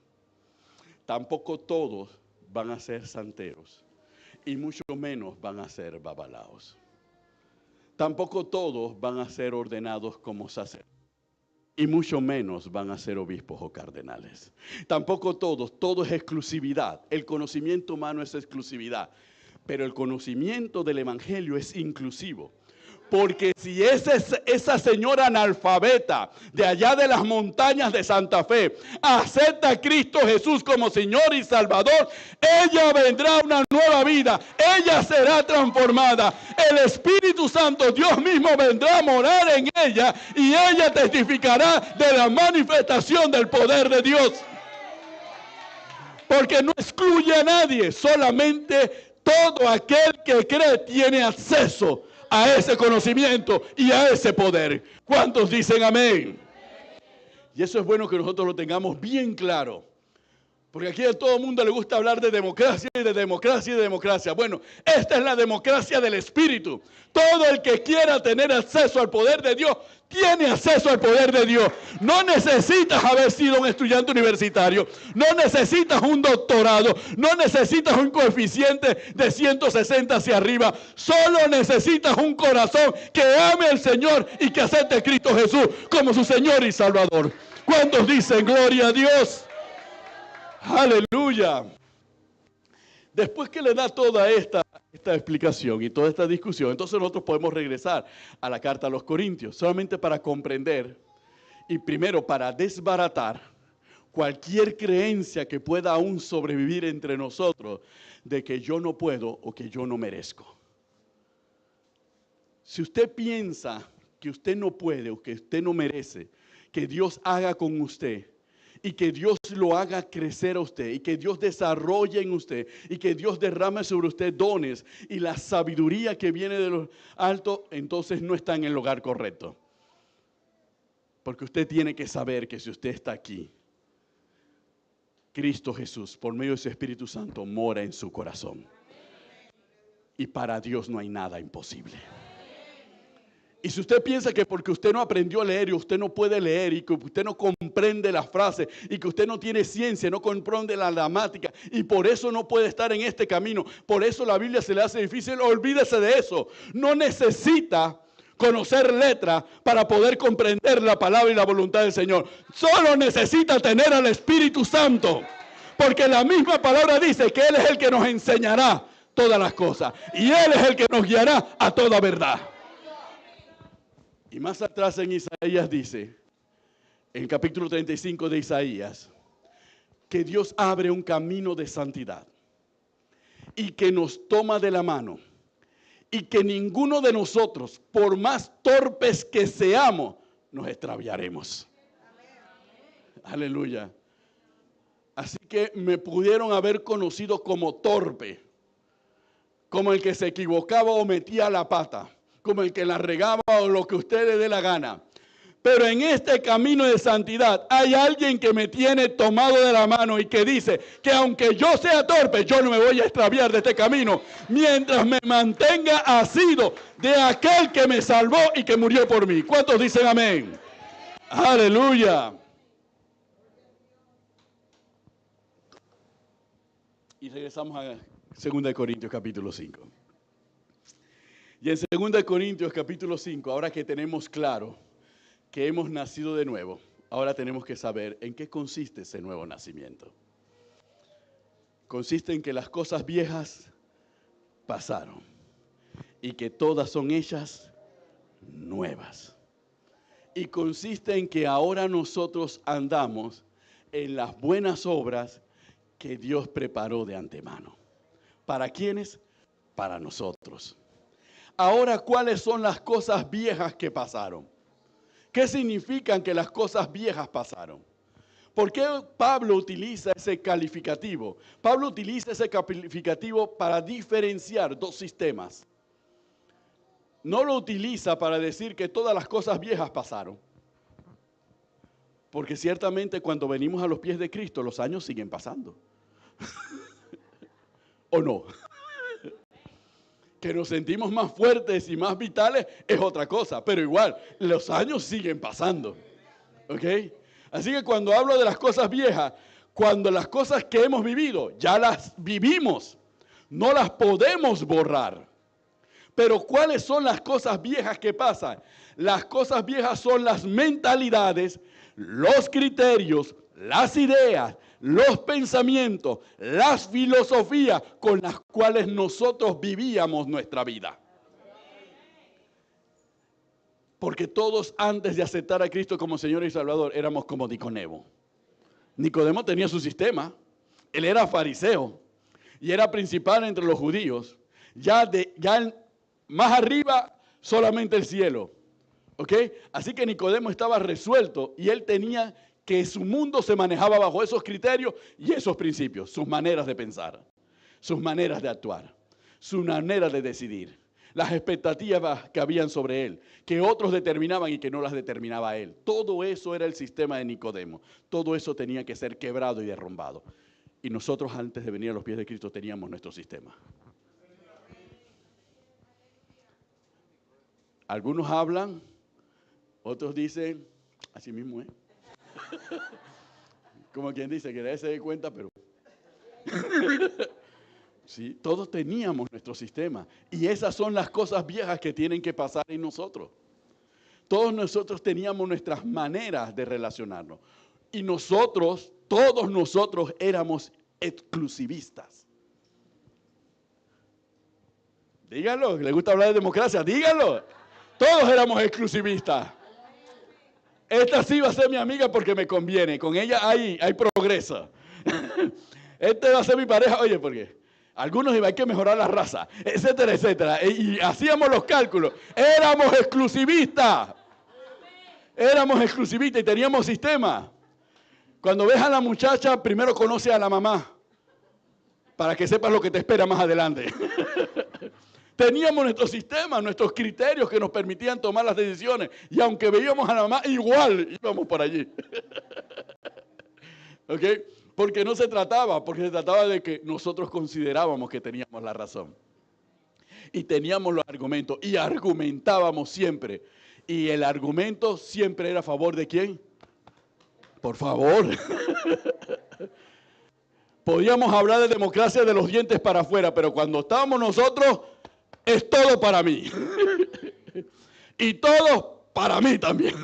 Tampoco todos van a ser santeros y mucho menos van a ser babalaos. Tampoco todos van a ser ordenados como sacerdotes y mucho menos van a ser obispos o cardenales. Tampoco todos, todo es exclusividad. El conocimiento humano es exclusividad, pero el conocimiento del evangelio es inclusivo. Porque si esa señora analfabeta de allá de las montañas de Santa Fe acepta a Cristo Jesús como Señor y Salvador, ella vendrá a una nueva vida, ella será transformada. El Espíritu Santo, Dios mismo, vendrá a morar en ella y ella testificará de la manifestación del poder de Dios. Porque no excluye a nadie, solamente todo aquel que cree tiene acceso a ese conocimiento y a ese poder. ¿Cuántos dicen amén? Y eso es bueno que nosotros lo tengamos bien claro. Porque aquí a todo el mundo le gusta hablar de democracia y de democracia y de democracia. Bueno, esta es la democracia del Espíritu. Todo el que quiera tener acceso al poder de Dios, tiene acceso al poder de Dios. No necesitas haber sido un estudiante universitario, no necesitas un doctorado, no necesitas un coeficiente de 160 hacia arriba. Solo necesitas un corazón que ame al Señor y que acepte a Cristo Jesús como su Señor y Salvador. ¿Cuántos dicen gloria a Dios? Aleluya. Después que le da toda esta explicación y toda esta discusión, entonces nosotros podemos regresar a la carta a los Corintios, solamente para comprender y primero para desbaratar cualquier creencia que pueda aún sobrevivir entre nosotros de que yo no puedo o que yo no merezco. Si usted piensa que usted no puede o que usted no merece que Dios haga con usted, y que Dios lo haga crecer a usted, y que Dios desarrolle en usted, y que Dios derrame sobre usted dones y la sabiduría que viene de lo alto, entonces no está en el lugar correcto. Porque usted tiene que saber que si usted está aquí, Cristo Jesús, por medio de su Espíritu Santo, mora en su corazón. Y para Dios no hay nada imposible. Y si usted piensa que porque usted no aprendió a leer y usted no puede leer y que usted no comprende las frases y que usted no tiene ciencia, no comprende la gramática y por eso no puede estar en este camino, por eso la Biblia se le hace difícil, olvídese de eso. No necesita conocer letras para poder comprender la palabra y la voluntad del Señor. Solo necesita tener al Espíritu Santo, porque la misma palabra dice que Él es el que nos enseñará todas las cosas y Él es el que nos guiará a toda verdad. Y más atrás en Isaías dice, en el capítulo 35 de Isaías, que Dios abre un camino de santidad y que nos toma de la mano y que ninguno de nosotros, por más torpes que seamos, nos extraviaremos. Aleluya. Así que me pudieron haber conocido como torpe, como el que se equivocaba o metía la pata, como el que la regaba o lo que usted le dé la gana. Pero en este camino de santidad hay alguien que me tiene tomado de la mano y que dice que aunque yo sea torpe, yo no me voy a extraviar de este camino mientras me mantenga asido de aquel que me salvó y que murió por mí. ¿Cuántos dicen amén? Aleluya. Y regresamos a 2 Corintios capítulo 5. Y en 2 Corintios capítulo 5, ahora que tenemos claro que hemos nacido de nuevo, ahora tenemos que saber en qué consiste ese nuevo nacimiento. Consiste en que las cosas viejas pasaron y que todas son hechas nuevas. Y consiste en que ahora nosotros andamos en las buenas obras que Dios preparó de antemano. ¿Para quiénes? Para nosotros. Ahora, ¿cuáles son las cosas viejas que pasaron? ¿Qué significan que las cosas viejas pasaron? ¿Por qué Pablo utiliza ese calificativo? Pablo utiliza ese calificativo para diferenciar dos sistemas. No lo utiliza para decir que todas las cosas viejas pasaron. Porque ciertamente cuando venimos a los pies de Cristo, los años siguen pasando. ¿O no? Que nos sentimos más fuertes y más vitales es otra cosa, pero igual, los años siguen pasando. ¿Ok? Así que cuando hablo de las cosas viejas, cuando las cosas que hemos vivido, ya las vivimos, no las podemos borrar. Pero ¿cuáles son las cosas viejas que pasan? Las cosas viejas son las mentalidades, los criterios, las ideas, los pensamientos, las filosofías con las cuales nosotros vivíamos nuestra vida. Porque todos antes de aceptar a Cristo como Señor y Salvador éramos como Nicodemo. Nicodemo tenía su sistema, él era fariseo y era principal entre los judíos. Más arriba solamente el cielo. ¿Ok? Así que Nicodemo estaba resuelto y él tenía que su mundo se manejaba bajo esos criterios y esos principios, sus maneras de pensar, sus maneras de actuar, su manera de decidir, las expectativas que habían sobre él, que otros determinaban y que no las determinaba él. Todo eso era el sistema de Nicodemo. Todo eso tenía que ser quebrado y derrumbado. Y nosotros antes de venir a los pies de Cristo teníamos nuestro sistema. Algunos hablan, otros dicen, así mismo es. Como quien dice, que nadie se dé cuenta, pero... Sí, todos teníamos nuestro sistema. Y esas son las cosas viejas que tienen que pasar en nosotros. Todos nosotros teníamos nuestras maneras de relacionarnos. Y nosotros, todos nosotros éramos exclusivistas. Díganlo, que les gusta hablar de democracia, díganlo. Todos éramos exclusivistas. Esta sí va a ser mi amiga porque me conviene. Con ella hay progreso. Este va a ser mi pareja, oye, porque algunos hay que mejorar la raza, etcétera, etcétera. Y hacíamos los cálculos. Éramos exclusivistas. Éramos exclusivistas y teníamos sistema. Cuando ves a la muchacha, primero conoce a la mamá. Para que sepas lo que te espera más adelante. Teníamos nuestro sistema, nuestros criterios que nos permitían tomar las decisiones. Y aunque veíamos a la mamá, igual íbamos por allí. ¿Ok? Porque se trataba de que nosotros considerábamos que teníamos la razón. y teníamos los argumentos y argumentábamos siempre. Y el argumento siempre era a favor de ¿quién? Por favor. Podíamos hablar de democracia de los dientes para afuera, pero cuando estábamos nosotros, es todo para mí. Y todo para mí también.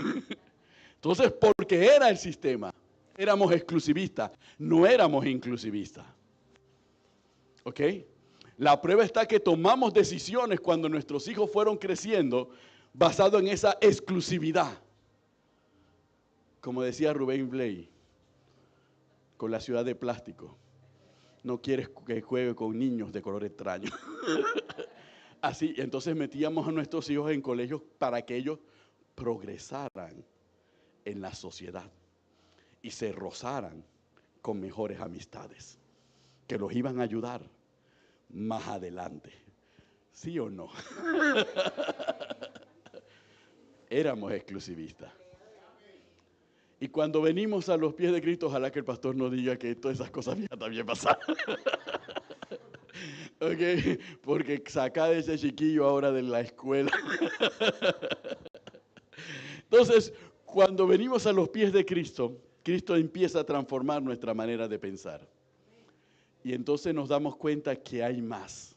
Entonces, porque era el sistema, éramos exclusivistas, no éramos inclusivistas. ¿Ok? La prueba está que tomamos decisiones cuando nuestros hijos fueron creciendo basado en esa exclusividad. Como decía Rubén Blay, con la ciudad de plástico. No quieres que juegue con niños de color extraño. Así, entonces metíamos a nuestros hijos en colegios para que ellos progresaran en la sociedad y se rozaran con mejores amistades, que los iban a ayudar más adelante. ¿Sí o no? Éramos exclusivistas. Y cuando venimos a los pies de Cristo, ojalá que el pastor no diga que todas esas cosas viejas también pasaron. Okay, porque saca de ese chiquillo ahora de la escuela. Entonces, cuando venimos a los pies de Cristo, Cristo empieza a transformar nuestra manera de pensar. Y entonces nos damos cuenta que hay más,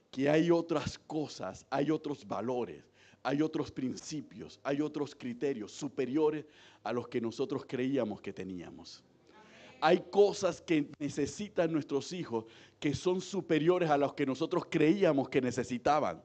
que hay otras cosas, hay otros valores, hay otros principios, hay otros criterios superiores a los que nosotros creíamos que teníamos. Hay cosas que necesitan nuestros hijos que son superiores a los que nosotros creíamos que necesitaban.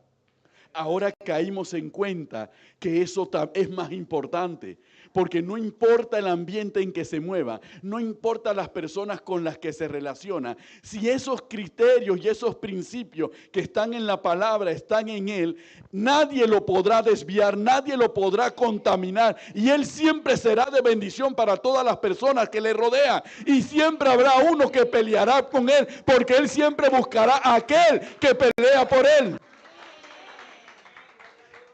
Ahora caímos en cuenta que eso es más importante, porque no importa el ambiente en que se mueva, no importa las personas con las que se relaciona, si esos criterios y esos principios que están en la palabra están en él, nadie lo podrá desviar, nadie lo podrá contaminar, y él siempre será de bendición para todas las personas que le rodean, y siempre habrá uno que peleará con él, porque él siempre buscará a aquel que pelea por él.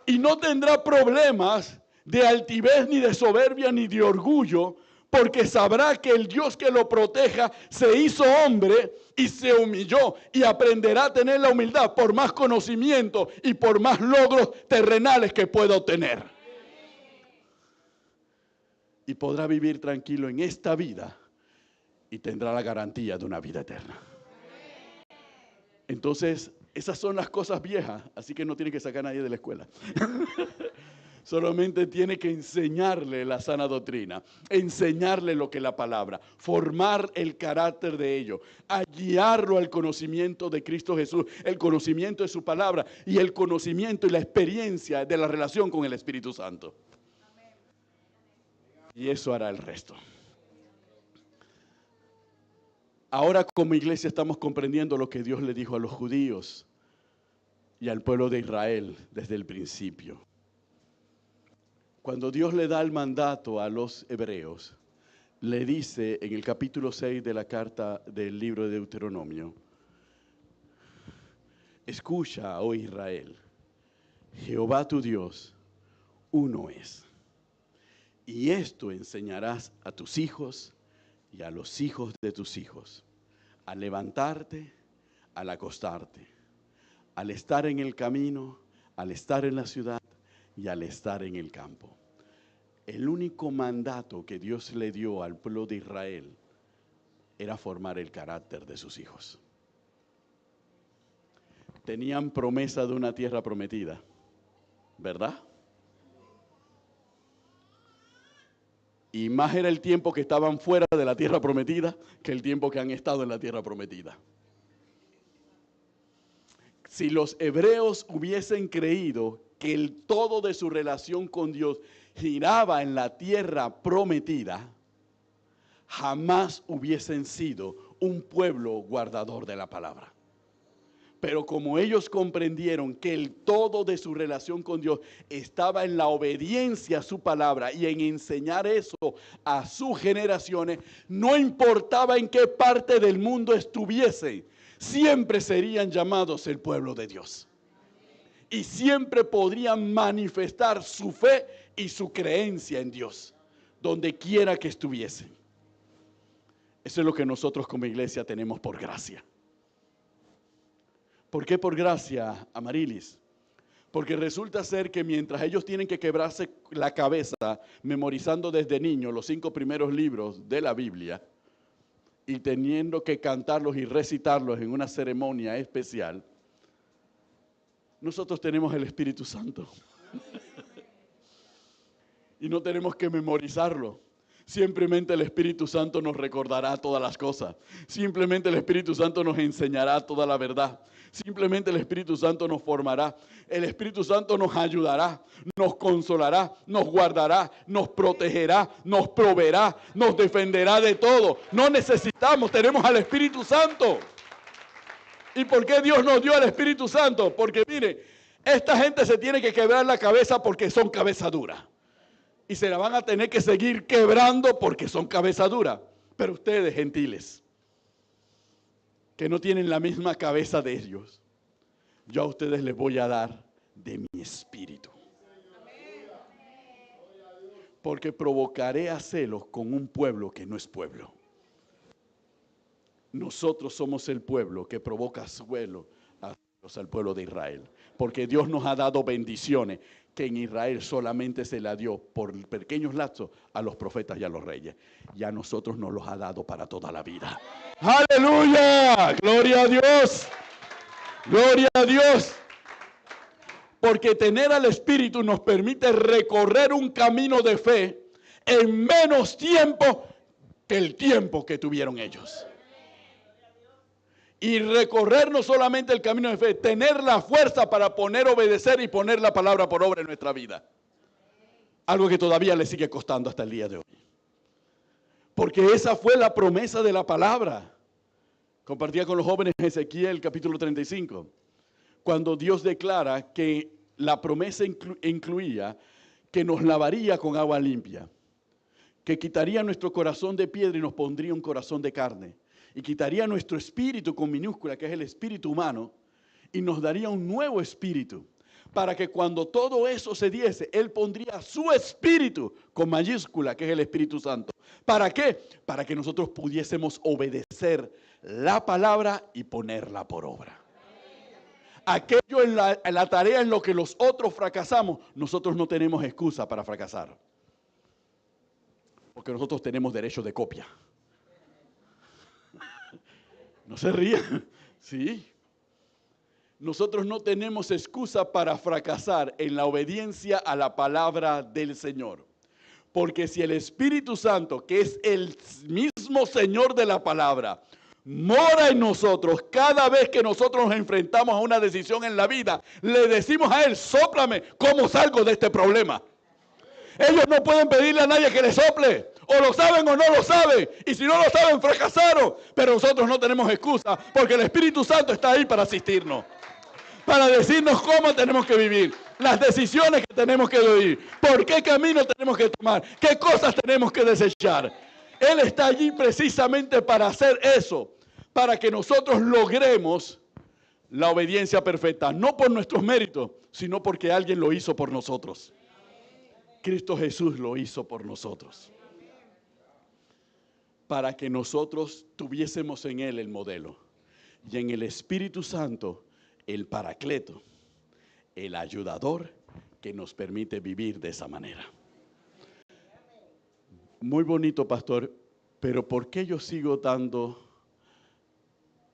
Y no tendrá problemas de altivez, ni de soberbia, ni de orgullo, porque sabrá que el Dios que lo proteja se hizo hombre y se humilló, y aprenderá a tener la humildad por más conocimiento y por más logros terrenales que pueda obtener. Y podrá vivir tranquilo en esta vida y tendrá la garantía de una vida eterna. Entonces, esas son las cosas viejas, así que no tiene que sacar a nadie de la escuela. Solamente tiene que enseñarle la sana doctrina, enseñarle lo que es la palabra, formar el carácter de ellos, a guiarlo al conocimiento de Cristo Jesús, el conocimiento de su palabra y el conocimiento y la experiencia de la relación con el Espíritu Santo. Y eso hará el resto. Ahora como iglesia estamos comprendiendo lo que Dios le dijo a los judíos y al pueblo de Israel desde el principio. Cuando Dios le da el mandato a los hebreos, le dice en el capítulo 6 de la carta del libro de Deuteronomio: escucha, oh Israel, Jehová tu Dios, uno es. Y esto enseñarás a tus hijos y a los hijos de tus hijos, al levantarte, al acostarte, al estar en el camino, al estar en la ciudad y al estar en el campo. El único mandato que Dios le dio al pueblo de Israel era formar el carácter de sus hijos. Tenían promesa de una tierra prometida, ¿verdad? Y más era el tiempo que estaban fuera de la tierra prometida que el tiempo que han estado en la tierra prometida. Si los hebreos hubiesen creído que el todo de su relación con Dios giraba en la tierra prometida, jamás hubiesen sido un pueblo guardador de la palabra. Pero como ellos comprendieron que el todo de su relación con Dios estaba en la obediencia a su palabra y en enseñar eso a sus generaciones, no importaba en qué parte del mundo estuviesen, siempre serían llamados el pueblo de Dios. Y siempre podrían manifestar su fe y su creencia en Dios, donde quiera que estuviesen. Eso es lo que nosotros como iglesia tenemos por gracia. ¿Por qué por gracia, Amarilis? Porque resulta ser que mientras ellos tienen que quebrarse la cabeza memorizando desde niños los 5 primeros libros de la Biblia y teniendo que cantarlos y recitarlos en una ceremonia especial, nosotros tenemos el Espíritu Santo. Y no tenemos que memorizarlo. Simplemente el Espíritu Santo nos recordará todas las cosas. Simplemente el Espíritu Santo nos enseñará toda la verdad. Simplemente el Espíritu Santo nos formará. El Espíritu Santo nos ayudará, nos consolará, nos guardará, nos protegerá, nos proveerá, nos defenderá de todo. No necesitamos, tenemos al Espíritu Santo. ¿Y por qué Dios nos dio al Espíritu Santo? Porque mire, esta gente se tiene que quebrar la cabeza porque son cabeza dura. Y se la van a tener que seguir quebrando porque son cabeza dura. Pero ustedes, gentiles, que no tienen la misma cabeza de ellos, yo a ustedes les voy a dar de mi espíritu. Porque provocaré a celos con un pueblo que no es pueblo. Nosotros somos el pueblo que provoca celos al pueblo de Israel. Porque Dios nos ha dado bendiciones que en Israel solamente se la dio por pequeños lapsos a los profetas y a los reyes. Y a nosotros nos los ha dado para toda la vida. ¡Aleluya! ¡Gloria a Dios! ¡Gloria a Dios! Porque tener al Espíritu nos permite recorrer un camino de fe en menos tiempo que el tiempo que tuvieron ellos. Y recorrer no solamente el camino de fe, tener la fuerza para obedecer y poner la palabra por obra en nuestra vida. Algo que todavía le sigue costando hasta el día de hoy. Porque esa fue la promesa de la palabra. Compartía con los jóvenes Ezequiel capítulo 35. Cuando Dios declara que la promesa incluía que nos lavaría con agua limpia. Que quitaría nuestro corazón de piedra y nos pondría un corazón de carne. Y quitaría nuestro espíritu con minúscula, que es el espíritu humano, y nos daría un nuevo espíritu. Para que cuando todo eso se diese, Él pondría su espíritu con mayúscula, que es el Espíritu Santo. ¿Para qué? Para que nosotros pudiésemos obedecer la palabra y ponerla por obra. Aquello en la tarea en lo que los otros fracasamos, nosotros no tenemos excusa para fracasar. Porque nosotros tenemos derecho de copia. No se rían, ¿sí? Nosotros no tenemos excusa para fracasar en la obediencia a la palabra del Señor. Porque si el Espíritu Santo, que es el mismo Señor de la palabra, mora en nosotros, cada vez que nosotros nos enfrentamos a una decisión en la vida, le decimos a Él, sóplame, ¿cómo salgo de este problema? Ellos no pueden pedirle a nadie que les sople. O lo saben o no lo saben. Y si no lo saben, fracasaron. Pero nosotros no tenemos excusa. Porque el Espíritu Santo está ahí para asistirnos. Para decirnos cómo tenemos que vivir. Las decisiones que tenemos que vivir. Por qué camino tenemos que tomar. Qué cosas tenemos que desechar. Él está allí precisamente para hacer eso. Para que nosotros logremos la obediencia perfecta. No por nuestros méritos, sino porque alguien lo hizo por nosotros. Cristo Jesús lo hizo por nosotros. Para que nosotros tuviésemos en Él el modelo. Y en el Espíritu Santo, el Paracleto, el ayudador que nos permite vivir de esa manera. Muy bonito, pastor, pero ¿por qué yo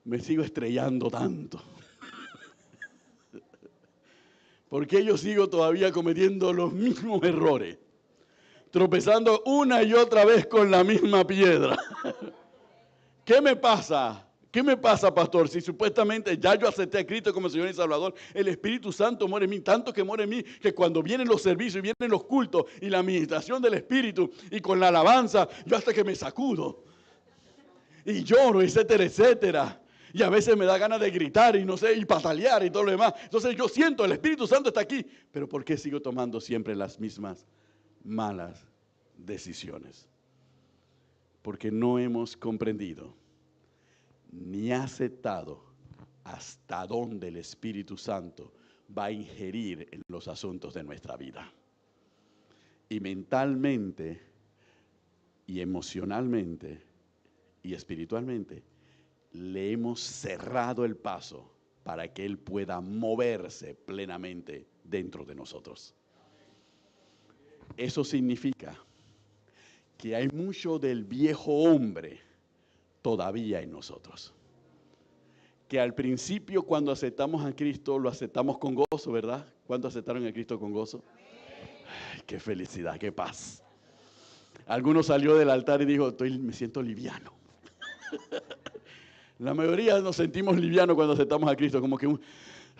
me sigo estrellando tanto? ¿Por qué yo sigo todavía cometiendo los mismos errores? Tropezando una y otra vez con la misma piedra. ¿Qué me pasa? ¿Qué me pasa, pastor? Si supuestamente ya yo acepté a Cristo como Señor y Salvador, el Espíritu Santo muere en mí, tanto que muere en mí, que cuando vienen los servicios y vienen los cultos y la administración del Espíritu y con la alabanza, yo hasta que me sacudo y lloro, etcétera, etcétera. Y a veces me da ganas de gritar y no sé, y patalear y todo lo demás. Entonces yo siento, el Espíritu Santo está aquí. Pero ¿por qué sigo tomando siempre las mismas malas decisiones? Porque no hemos comprendido ni aceptado hasta dónde el Espíritu Santo va a ingerir en los asuntos de nuestra vida. Y mentalmente, y emocionalmente, y espiritualmente, le hemos cerrado el paso para que Él pueda moverse plenamente dentro de nosotros. Eso significa que hay mucho del viejo hombre todavía en nosotros. Que al principio cuando aceptamos a Cristo, lo aceptamos con gozo, ¿verdad? ¿Cuántos aceptaron a Cristo con gozo? Ay, qué felicidad, qué paz. Alguno salió del altar y dijo, me siento liviano. La mayoría nos sentimos livianos cuando aceptamos a Cristo, como que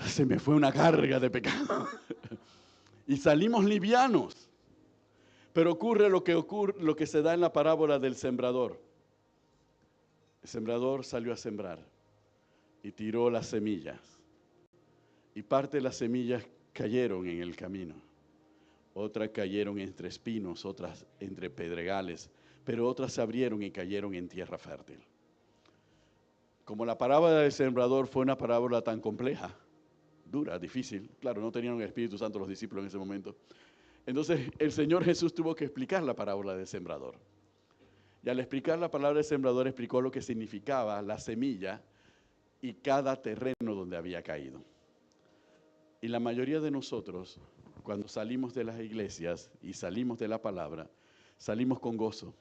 se me fue una carga de pecado. Y salimos livianos. Pero ocurre lo que se da en la parábola del sembrador. El sembrador salió a sembrar y tiró las semillas. Y parte de las semillas cayeron en el camino. Otras cayeron entre espinos, otras entre pedregales, pero otras se abrieron y cayeron en tierra fértil. Como la parábola del sembrador fue una parábola tan compleja, dura, difícil, claro, no tenían el Espíritu Santo los discípulos en ese momento. Entonces el Señor Jesús tuvo que explicar la parábola del sembrador. Y al explicar la palabra del sembrador, explicó lo que significaba la semilla y cada terreno donde había caído. Y la mayoría de nosotros, cuando salimos de las iglesias y salimos de la palabra, salimos con gozo.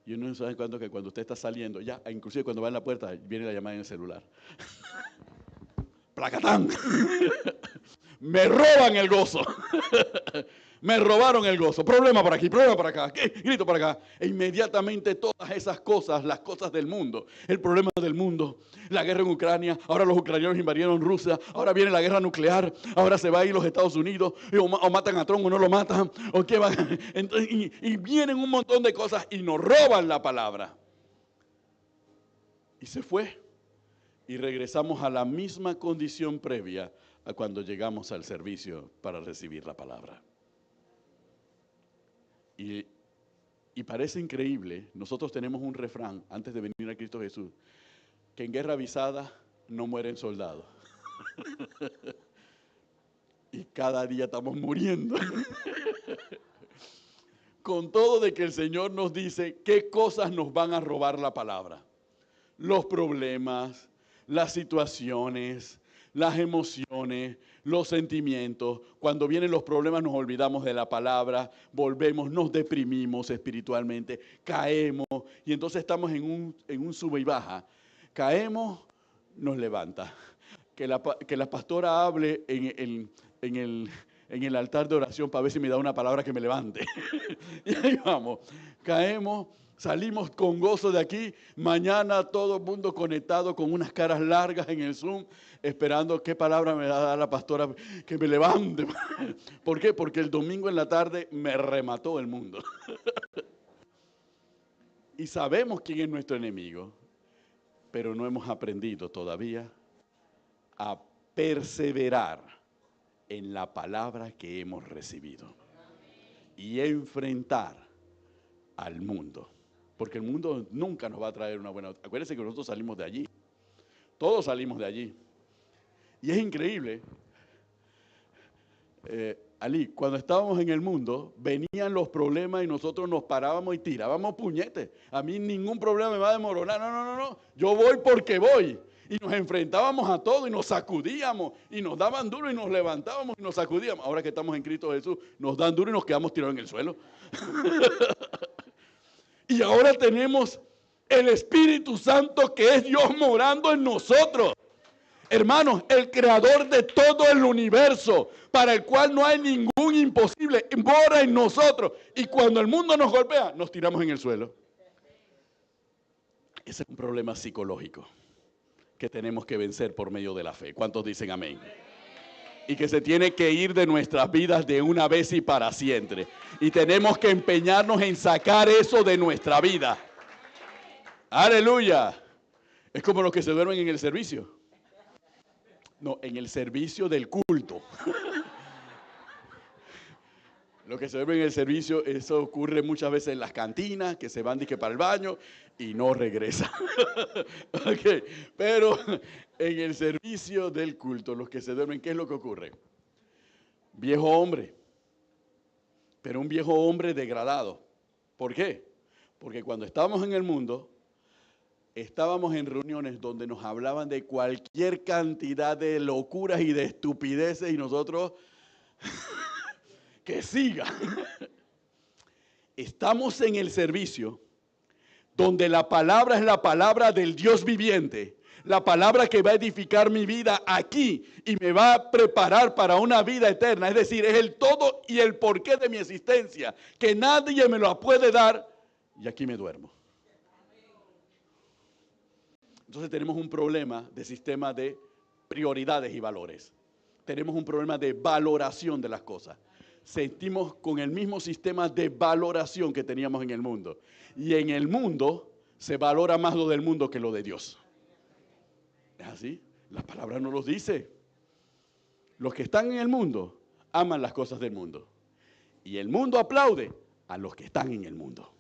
Y uno no sabe cuándo que cuando usted está saliendo, ya, inclusive cuando va en la puerta, viene la llamada en el celular. ¡Placatán! Me roban el gozo. Me robaron el gozo. Problema por aquí, problema por acá. ¿Qué? Grito por acá. E inmediatamente todas esas cosas, las cosas del mundo, el problema del mundo, la guerra en Ucrania, ahora los ucranianos invadieron Rusia, ahora viene la guerra nuclear, ahora se va a ir los Estados Unidos, o matan a Trump o no lo matan, o qué va. Entonces, y vienen un montón de cosas y nos roban la palabra. Y se fue. Y regresamos a la misma condición previa a cuando llegamos al servicio para recibir la palabra. Y parece increíble, nosotros tenemos un refrán antes de venir a Cristo Jesús, que en guerra avisada no mueren soldados. Y cada día estamos muriendo. Con todo de que el Señor nos dice qué cosas nos van a robar la palabra. Los problemas, las situaciones, las emociones, los sentimientos. Cuando vienen los problemas nos olvidamos de la palabra, volvemos, nos deprimimos espiritualmente, caemos y entonces estamos en un sube y baja. Caemos, nos levanta. Que la pastora hable en el altar de oración para ver si me da una palabra que me levante. Y ahí vamos, caemos. Salimos con gozo de aquí, mañana todo el mundo conectado con unas caras largas en el Zoom, esperando qué palabra me va a dar la pastora que me levante. ¿Por qué? Porque el domingo en la tarde me remató el mundo. Y sabemos quién es nuestro enemigo, pero no hemos aprendido todavía a perseverar en la palabra que hemos recibido y enfrentar al mundo. Porque el mundo nunca nos va a traer una buena... Acuérdense que nosotros salimos de allí. Todos salimos de allí. Y es increíble. Ali, cuando estábamos en el mundo, venían los problemas y nosotros nos parábamos y tirábamos puñetes. A mí ningún problema me va a desmoronar. No. Yo voy porque voy. Y nos enfrentábamos a todo y nos sacudíamos. Y nos daban duro y nos levantábamos y nos sacudíamos. Ahora que estamos en Cristo Jesús, nos dan duro y nos quedamos tirados en el suelo. Y ahora tenemos el Espíritu Santo que es Dios morando en nosotros. Hermanos, el creador de todo el universo, para el cual no hay ningún imposible, mora en nosotros. Y cuando el mundo nos golpea, nos tiramos en el suelo. Ese es un problema psicológico que tenemos que vencer por medio de la fe. ¿Cuántos dicen amén? Y que se tiene que ir de nuestras vidas de una vez y para siempre. Y tenemos que empeñarnos en sacar eso de nuestra vida. ¡Aleluya! Es como los que se duermen en el servicio. No, en el servicio del culto. Lo que se duermen en el servicio, eso ocurre muchas veces en las cantinas, que se van para el baño y no regresan. Okay. Pero en el servicio del culto, los que se duermen, ¿qué es lo que ocurre? Viejo hombre, pero un viejo hombre degradado. ¿Por qué? Porque cuando estábamos en el mundo, estábamos en reuniones donde nos hablaban de cualquier cantidad de locuras y de estupideces y nosotros, que siga. Estamos en el servicio donde la palabra es la palabra del Dios viviente, la palabra que va a edificar mi vida aquí y me va a preparar para una vida eterna. Es decir, es el todo y el porqué de mi existencia, que nadie me lo puede dar, y aquí me duermo. Entonces tenemos un problema de sistema de prioridades y valores. Tenemos un problema de valoración de las cosas. Sentimos con el mismo sistema de valoración que teníamos en el mundo. Y en el mundo se valora más lo del mundo que lo de Dios. ¿Es así? La palabra nos lo dice. Los que están en el mundo aman las cosas del mundo. Y el mundo aplaude a los que están en el mundo.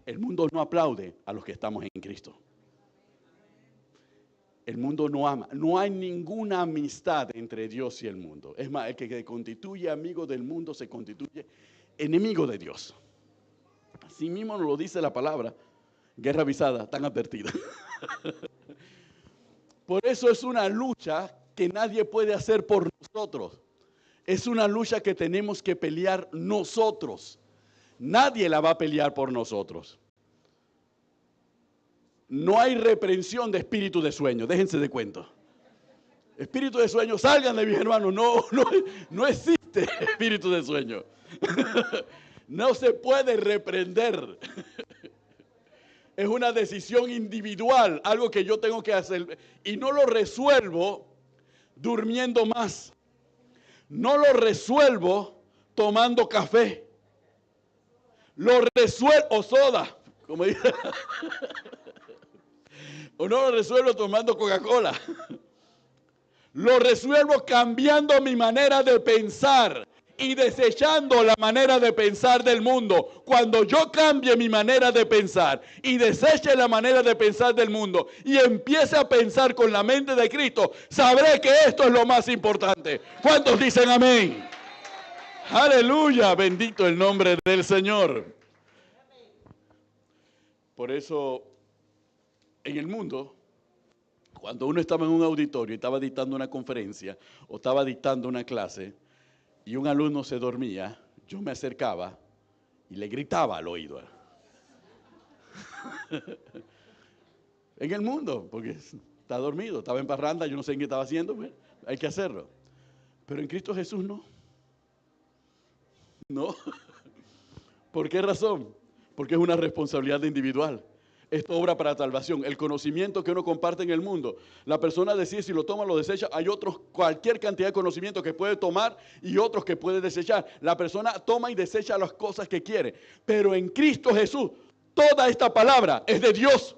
El mundo no aplaude a los que estamos en Cristo. El mundo no ama. No hay ninguna amistad entre Dios y el mundo. Es más, el que se constituye amigo del mundo se constituye enemigo de Dios. Así mismo nos lo dice la palabra. Guerra avisada, tan advertida. Por eso es una lucha que nadie puede hacer por nosotros. Es una lucha que tenemos que pelear nosotros. Nadie la va a pelear por nosotros. No hay reprensión de espíritu de sueño. Déjense de cuento. Espíritu de sueño, salgan de mis hermanos. No existe espíritu de sueño. No se puede reprender. Es una decisión individual, algo que yo tengo que hacer. Y no lo resuelvo durmiendo más. No lo resuelvo tomando café. Lo resuelvo, o soda, como dice. O no lo resuelvo tomando Coca-Cola. Lo resuelvo cambiando mi manera de pensar y desechando la manera de pensar del mundo. Cuando yo cambie mi manera de pensar y deseche la manera de pensar del mundo y empiece a pensar con la mente de Cristo, sabré que esto es lo más importante. ¿Cuántos dicen amén? Aleluya, bendito el nombre del Señor. Por eso, en el mundo, cuando uno estaba en un auditorio y estaba dictando una conferencia o estaba dictando una clase y un alumno se dormía, yo me acercaba y le gritaba al oído. En el mundo, porque está dormido, estaba en parranda, yo no sé qué estaba haciendo, pues, hay que hacerlo. Pero en Cristo Jesús no. No. ¿Por qué razón? Porque es una responsabilidad individual. Esto obra para salvación. El conocimiento que uno comparte en el mundo, la persona decide si lo toma o lo desecha. Hay otros, cualquier cantidad de conocimiento que puede tomar y otros que puede desechar. La persona toma y desecha las cosas que quiere. Pero en Cristo Jesús, toda esta palabra es de Dios.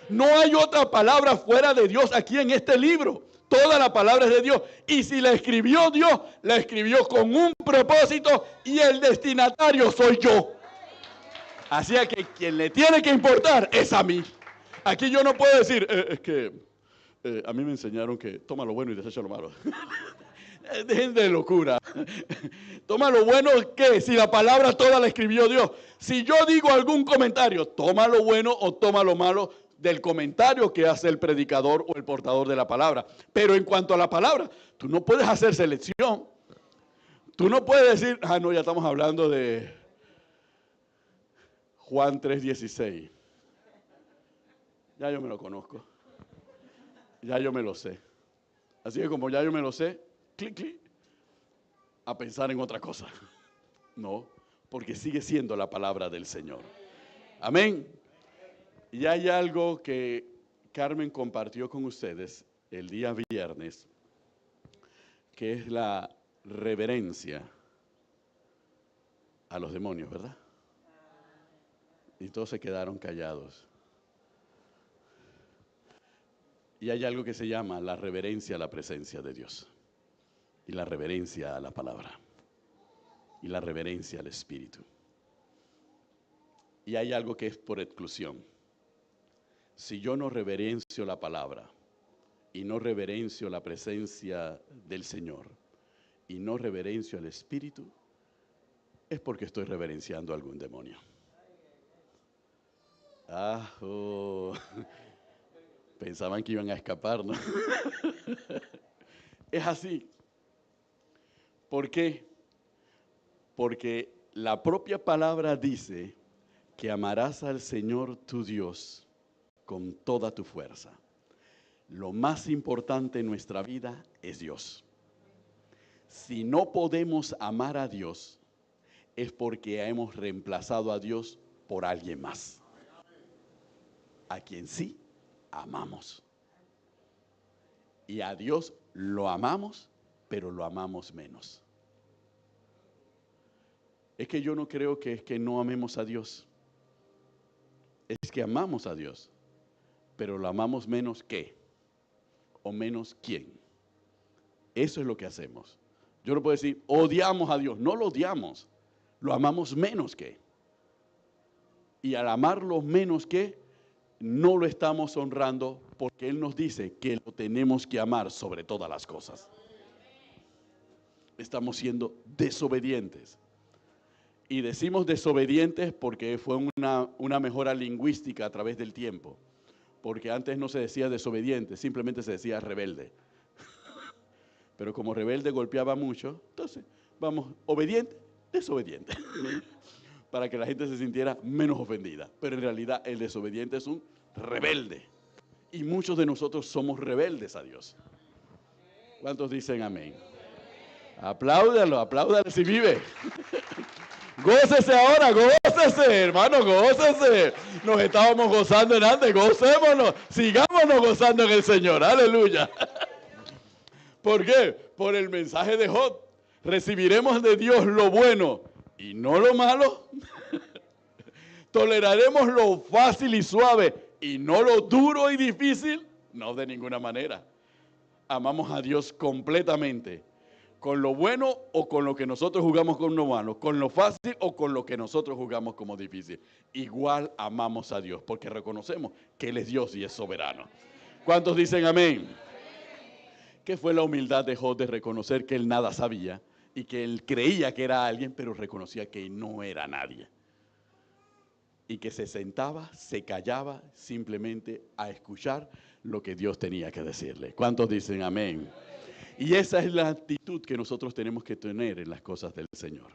No hay otra palabra fuera de Dios aquí en este libro. Toda la palabra es de Dios. Y si la escribió Dios, la escribió con un propósito y el destinatario soy yo. Así que quien le tiene que importar es a mí. Aquí yo no puedo decir, es que a mí me enseñaron que toma lo bueno y desecha lo malo. Dejen de locura. Toma lo bueno que si la palabra toda la escribió Dios. Si yo digo algún comentario, toma lo bueno o toma lo malo del comentario que hace el predicador o el portador de la palabra. Pero en cuanto a la palabra, tú no puedes hacer selección. Tú no puedes decir, no, ya estamos hablando de Juan 3:16. Ya yo me lo conozco. Ya yo me lo sé. Así que como ya yo me lo sé, clic, clic, a pensar en otra cosa. No, porque sigue siendo la palabra del Señor. Amén. Y hay algo que Carmen compartió con ustedes el día viernes, que es la reverencia a los demonios, ¿verdad? Y todos se quedaron callados. Y hay algo que se llama la reverencia a la presencia de Dios. Y la reverencia a la palabra. Y la reverencia al Espíritu. Y hay algo que es por exclusión. Si yo no reverencio la palabra y no reverencio la presencia del Señor y no reverencio al Espíritu, es porque estoy reverenciando a algún demonio. Pensaban que iban a escapar, ¿no? Es así. ¿Por qué? Porque la propia palabra dice que amarás al Señor tu Dios con toda tu fuerza. Lo más importante en nuestra vida es Dios. Si no podemos amar a Dios, es porque hemos reemplazado a Dios por alguien más, a quien sí amamos. Y a Dios lo amamos, pero lo amamos menos. Es que yo no creo que es que no amemos a Dios. Es que amamos a Dios, pero lo amamos menos ¿qué? O menos ¿quién? Eso es lo que hacemos. Yo no puedo decir, odiamos a Dios. No lo odiamos, lo amamos menos que. Y al amarlo menos que, no lo estamos honrando porque Él nos dice que lo tenemos que amar sobre todas las cosas. Estamos siendo desobedientes. Y decimos desobedientes porque fue una mejora lingüística a través del tiempo. Porque antes no se decía desobediente, simplemente se decía rebelde. Pero como rebelde golpeaba mucho, entonces vamos, obediente, desobediente. Para que la gente se sintiera menos ofendida. Pero en realidad el desobediente es un rebelde. Y muchos de nosotros somos rebeldes a Dios. ¿Cuántos dicen amén? Apláudalo, apláudalo si vive. Gócese ahora, gócese, hermano, gócese. Nos estábamos gozando en antes, gocémonos, sigámonos gozando en el Señor, aleluya. ¿Por qué? Por el mensaje de Job. Recibiremos de Dios lo bueno y no lo malo. Toleraremos lo fácil y suave y no lo duro y difícil. No, de ninguna manera. Amamos a Dios completamente. Con lo bueno o con lo que nosotros jugamos con lo malo, con lo fácil o con lo que nosotros jugamos como difícil. Igual amamos a Dios porque reconocemos que Él es Dios y es soberano. ¿Cuántos dicen amén? ¿Qué fue la humildad de Job de reconocer que él nada sabía y que él creía que era alguien, pero reconocía que no era nadie? Y que se sentaba, se callaba simplemente a escuchar lo que Dios tenía que decirle. ¿Cuántos dicen amén? Y esa es la actitud que nosotros tenemos que tener en las cosas del Señor.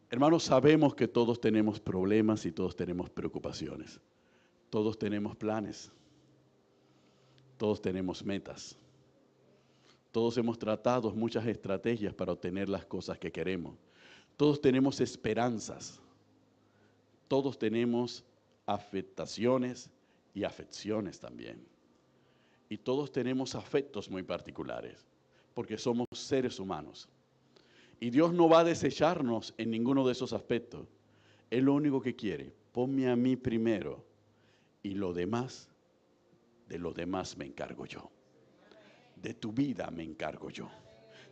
Hermanos, sabemos que todos tenemos problemas y todos tenemos preocupaciones. Todos tenemos planes. Todos tenemos metas. Todos hemos tratado muchas estrategias para obtener las cosas que queremos. Todos tenemos esperanzas. Todos tenemos afectaciones y afecciones también. Y todos tenemos afectos muy particulares, porque somos seres humanos. Y Dios no va a desecharnos en ninguno de esos aspectos. Él lo único que quiere, ponme a mí primero y lo demás, de lo demás me encargo yo. De tu vida me encargo yo.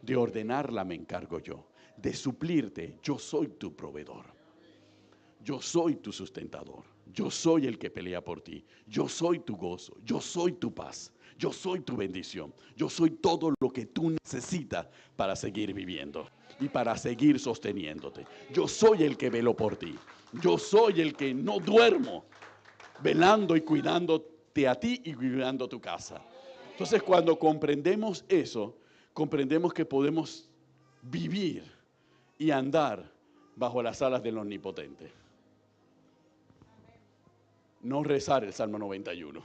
De ordenarla me encargo yo. De suplirte, yo soy tu proveedor. Yo soy tu sustentador. Yo soy el que pelea por ti. Yo soy tu gozo. Yo soy tu paz. Yo soy tu bendición. Yo soy todo lo que tú necesitas para seguir viviendo y para seguir sosteniéndote. Yo soy el que velo por ti. Yo soy el que no duermo velando y cuidándote a ti y cuidando tu casa. Entonces, cuando comprendemos eso, comprendemos que podemos vivir y andar bajo las alas del Omnipotente. No rezar el Salmo 91.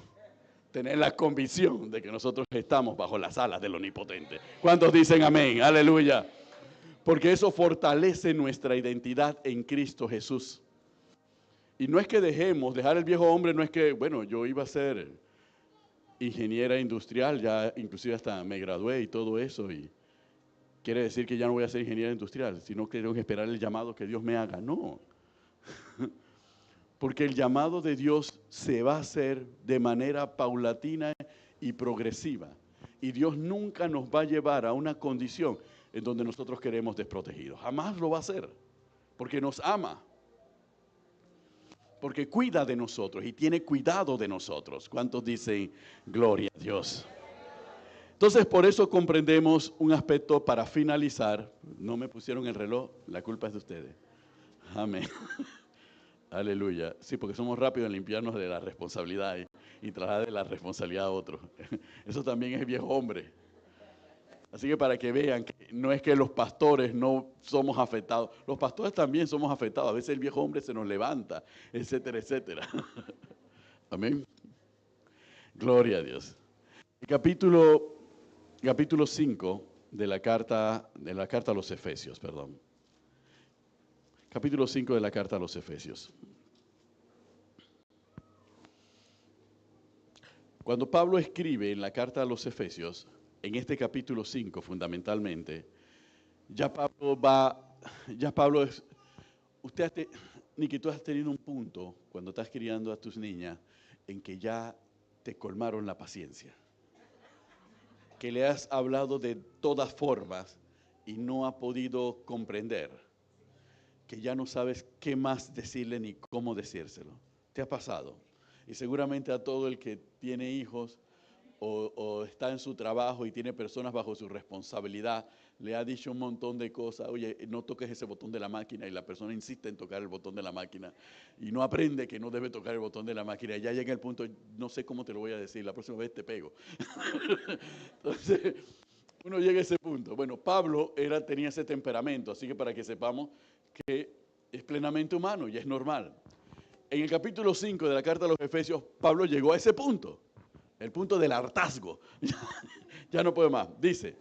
Tener la convicción de que nosotros estamos bajo las alas del Omnipotente. ¿Cuántos dicen amén? Aleluya. Porque eso fortalece nuestra identidad en Cristo Jesús. Y no es que dejar el viejo hombre, no es que, bueno, yo iba a ser ingeniera industrial, ya inclusive hasta me gradué y todo eso, y quiere decir que ya no voy a ser ingeniera industrial, sino que tengo que esperar el llamado que Dios me haga. No. Porque el llamado de Dios se va a hacer de manera paulatina y progresiva. Y Dios nunca nos va a llevar a una condición en donde nosotros queremos desprotegidos. Jamás lo va a hacer. Porque nos ama. Porque cuida de nosotros y tiene cuidado de nosotros. ¿Cuántos dicen gloria a Dios? Entonces, por eso comprendemos un aspecto para finalizar. No me pusieron el reloj, la culpa es de ustedes. Amén. Aleluya. Sí, porque somos rápidos en limpiarnos de la responsabilidad. y traslade la responsabilidad a otro. Eso también es viejo hombre. Así que para que vean que no es que los pastores no somos afectados, los pastores también somos afectados. A veces el viejo hombre se nos levanta, etcétera, etcétera. Amén. Gloria a Dios. El capítulo 5 de la carta a los Efesios, perdón. Capítulo 5 de la carta a los Efesios. Cuando Pablo escribe en la carta a los Efesios, en este capítulo 5 fundamentalmente, Nicky, tú has tenido un punto cuando estás criando a tus niñas en que ya te colmaron la paciencia, que le has hablado de todas formas y no ha podido comprender, que ya no sabes qué más decirle ni cómo decírselo. ¿Te ha pasado? Y seguramente a todo el que tiene hijos o está en su trabajo y tiene personas bajo su responsabilidad, le ha dicho un montón de cosas. Oye, no toques ese botón de la máquina, y la persona insiste en tocar el botón de la máquina y no aprende que no debe tocar el botón de la máquina. Y ya llega el punto, no sé cómo te lo voy a decir, la próxima vez te pego. Entonces, uno llega a ese punto. Bueno, Pablo tenía ese temperamento, así que para que sepamos que es plenamente humano y es normal. En el capítulo 5 de la carta a los Efesios, Pablo llegó a ese punto. El punto del hartazgo. Ya no puedo más. Dice,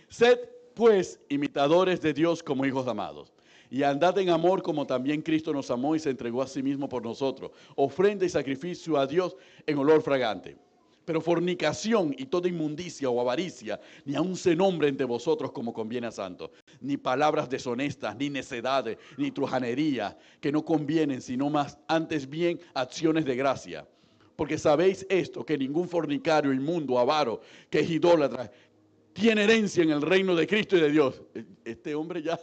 sed pues imitadores de Dios como hijos amados, y andad en amor como también Cristo nos amó y se entregó a sí mismo por nosotros, ofrenda y sacrificio a Dios en olor fragante. Pero fornicación y toda inmundicia o avaricia, ni aun se nombre entre vosotros como conviene a santos, ni palabras deshonestas, ni necedades, ni trujanería, que no convienen, sino más antes bien acciones de gracia. Porque sabéis esto, que ningún fornicario, inmundo, avaro, que es idólatra, tiene herencia en el reino de Cristo y de Dios. Este hombre ya,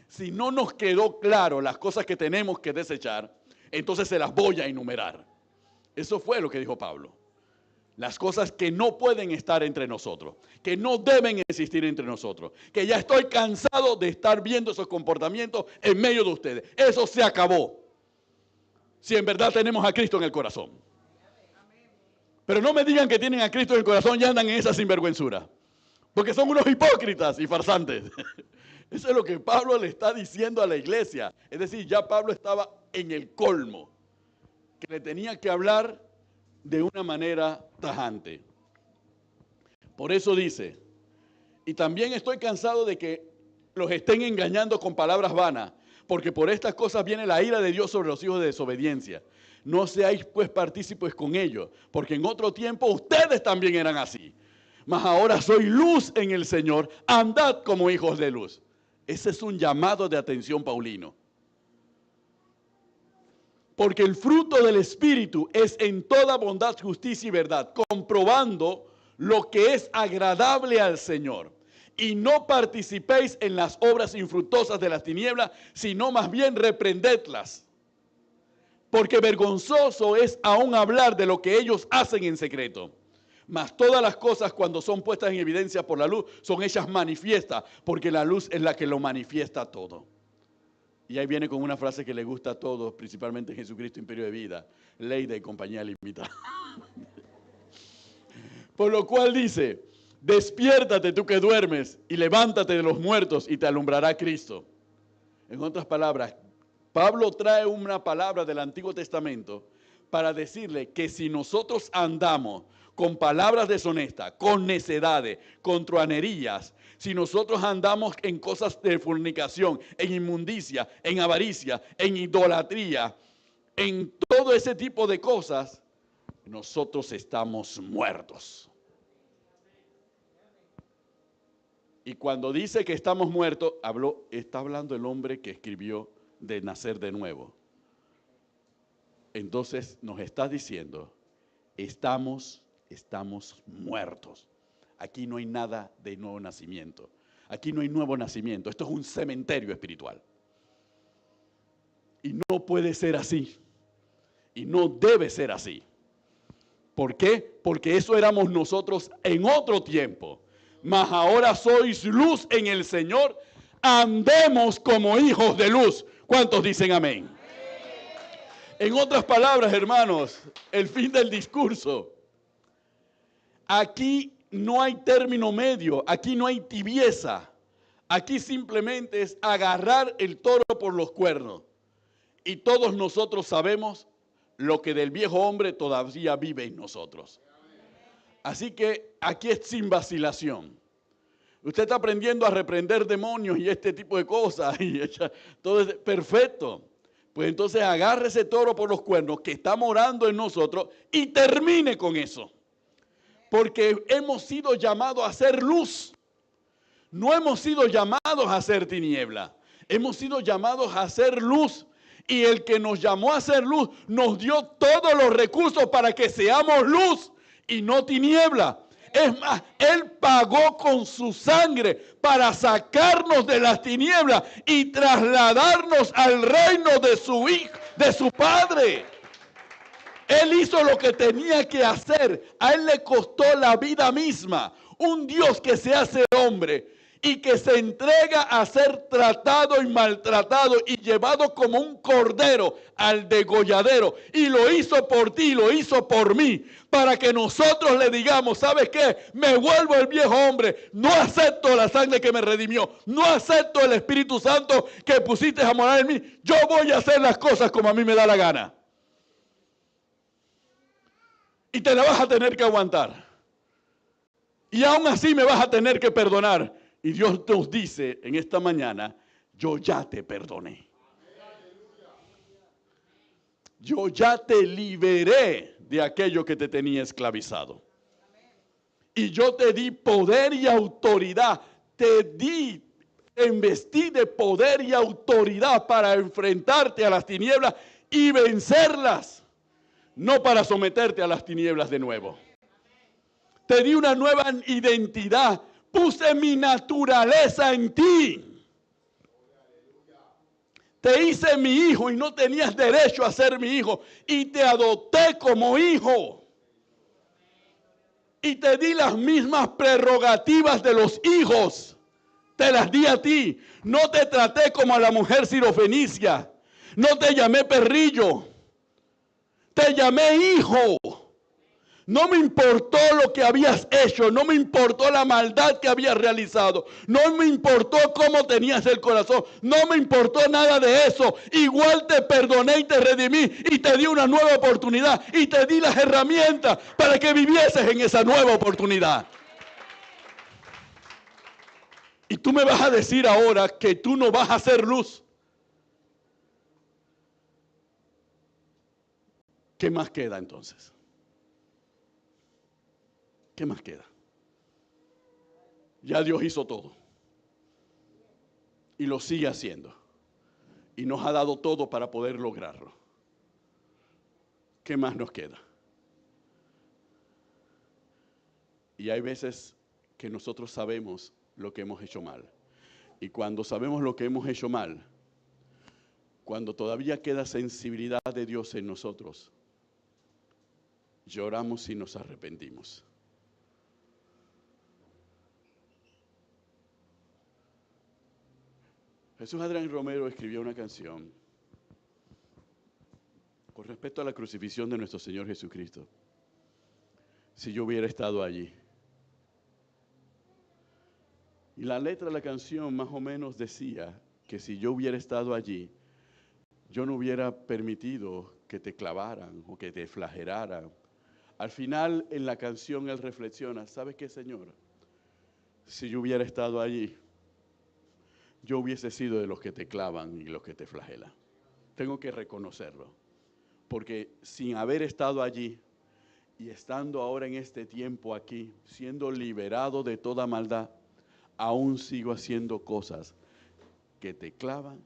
si no nos quedó claro las cosas que tenemos que desechar, entonces se las voy a enumerar. Eso fue lo que dijo Pablo. Las cosas que no pueden estar entre nosotros, que no deben existir entre nosotros, que ya estoy cansado de estar viendo esos comportamientos en medio de ustedes. Eso se acabó. Si en verdad tenemos a Cristo en el corazón. Pero no me digan que tienen a Cristo en el corazón y andan en esa sinvergüenzura. Porque son unos hipócritas y farsantes. Eso es lo que Pablo le está diciendo a la iglesia. Es decir, ya Pablo estaba en el colmo, que le tenía que hablar de una manera tajante. Por eso dice, y también estoy cansado de que los estén engañando con palabras vanas, porque por estas cosas viene la ira de Dios sobre los hijos de desobediencia. No seáis pues partícipes con ellos, porque en otro tiempo ustedes también eran así. Mas ahora soy luz en el Señor, andad como hijos de luz. Ese es un llamado de atención paulino. Porque el fruto del Espíritu es en toda bondad, justicia y verdad, comprobando lo que es agradable al Señor. Y no participéis en las obras infructuosas de las tinieblas, sino más bien reprendedlas. Porque vergonzoso es aún hablar de lo que ellos hacen en secreto. Mas todas las cosas, cuando son puestas en evidencia por la luz, son hechas manifiestas, porque la luz es la que lo manifiesta todo. Y ahí viene con una frase que le gusta a todos, principalmente en Jesucristo, Imperio de Vida, Leida y compañía limitada. Por lo cual dice, despiértate tú que duermes y levántate de los muertos y te alumbrará Cristo. En otras palabras, Pablo trae una palabra del Antiguo Testamento para decirle que si nosotros andamos con palabras deshonestas, con necedades, con truhanerías, si nosotros andamos en cosas de fornicación, en inmundicia, en avaricia, en idolatría, en todo ese tipo de cosas, nosotros estamos muertos. Y cuando dice que estamos muertos, está hablando el hombre que escribió de nacer de nuevo. Entonces nos está diciendo, estamos muertos. Aquí no hay nada de nuevo nacimiento. Aquí no hay nuevo nacimiento. Esto es un cementerio espiritual. Y no puede ser así. Y no debe ser así. ¿Por qué? Porque eso éramos nosotros en otro tiempo. Mas ahora sois luz en el Señor. Andemos como hijos de luz. ¿Cuántos dicen amén? En otras palabras, hermanos, el fin del discurso. Aquí no hay término medio, aquí no hay tibieza. Aquí simplemente es agarrar el toro por los cuernos. Y todos nosotros sabemos lo que del viejo hombre todavía vive en nosotros. Así que aquí es sin vacilación. Usted está aprendiendo a reprender demonios y este tipo de cosas. Y todo es perfecto. Pues entonces agarre ese toro por los cuernos que está morando en nosotros y termine con eso. Porque hemos sido llamados a ser luz. No hemos sido llamados a ser tiniebla. Hemos sido llamados a ser luz. Y el que nos llamó a ser luz nos dio todos los recursos para que seamos luz y no tiniebla. Es más, Él pagó con su sangre para sacarnos de las tinieblas y trasladarnos al reino de su Hijo, de su Padre. Él hizo lo que tenía que hacer. A Él le costó la vida misma. Un Dios que se hace hombre y que se entrega a ser tratado y maltratado y llevado como un cordero al degolladero. Y lo hizo por ti, lo hizo por mí, para que nosotros le digamos, ¿sabes qué? Me vuelvo el viejo hombre, no acepto la sangre que me redimió, no acepto el Espíritu Santo que pusiste a morar en mí. Yo voy a hacer las cosas como a mí me da la gana. Y te la vas a tener que aguantar. Y aún así me vas a tener que perdonar. Y Dios nos dice en esta mañana, yo ya te perdoné. Yo ya te liberé de aquello que te tenía esclavizado. Y yo te di poder y autoridad. Te investí de poder y autoridad para enfrentarte a las tinieblas y vencerlas. No para someterte a las tinieblas de nuevo. Te di una nueva identidad. Puse mi naturaleza en ti. Te hice mi hijo y no tenías derecho a ser mi hijo. Y te adopté como hijo. Y te di las mismas prerrogativas de los hijos. Te las di a ti. No te traté como a la mujer sirofenicia. No te llamé perrillo. Te llamé hijo. No me importó lo que habías hecho, no me importó la maldad que habías realizado, no me importó cómo tenías el corazón, no me importó nada de eso. Igual te perdoné y te redimí y te di una nueva oportunidad y te di las herramientas para que vivieses en esa nueva oportunidad. Y tú me vas a decir ahora que tú no vas a hacer luz. ¿Qué más queda entonces? ¿Qué más queda? Ya Dios hizo todo. Y lo sigue haciendo. Y nos ha dado todo para poder lograrlo. ¿Qué más nos queda? Y hay veces que nosotros sabemos lo que hemos hecho mal. Y cuando sabemos lo que hemos hecho mal, cuando todavía queda sensibilidad de Dios en nosotros, lloramos y nos arrepentimos. Jesús Adrián Romero escribió una canción con respecto a la crucifixión de nuestro Señor Jesucristo. Si yo hubiera estado allí. Y la letra de la canción más o menos decía que si yo hubiera estado allí, yo no hubiera permitido que te clavaran o que te flagelaran. Al final en la canción él reflexiona, ¿sabes qué, Señor? Si yo hubiera estado allí, yo hubiese sido de los que te clavan y los que te flagelan. Tengo que reconocerlo. Porque sin haber estado allí y estando ahora en este tiempo aquí, siendo liberado de toda maldad, aún sigo haciendo cosas que te clavan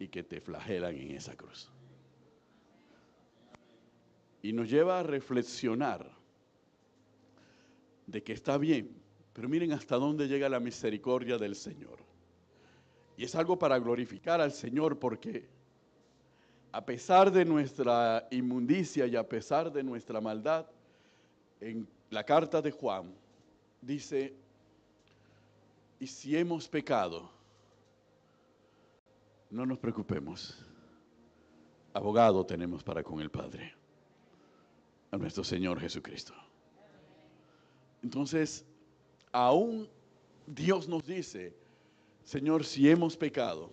y que te flagelan en esa cruz. Y nos lleva a reflexionar de que está bien, pero miren hasta dónde llega la misericordia del Señor. Y es algo para glorificar al Señor porque a pesar de nuestra inmundicia y a pesar de nuestra maldad, en la carta de Juan dice, y si hemos pecado, no nos preocupemos. abogado tenemos para con el Padre, a nuestro Señor Jesucristo. Entonces, aún Dios nos dice, Señor, si hemos pecado,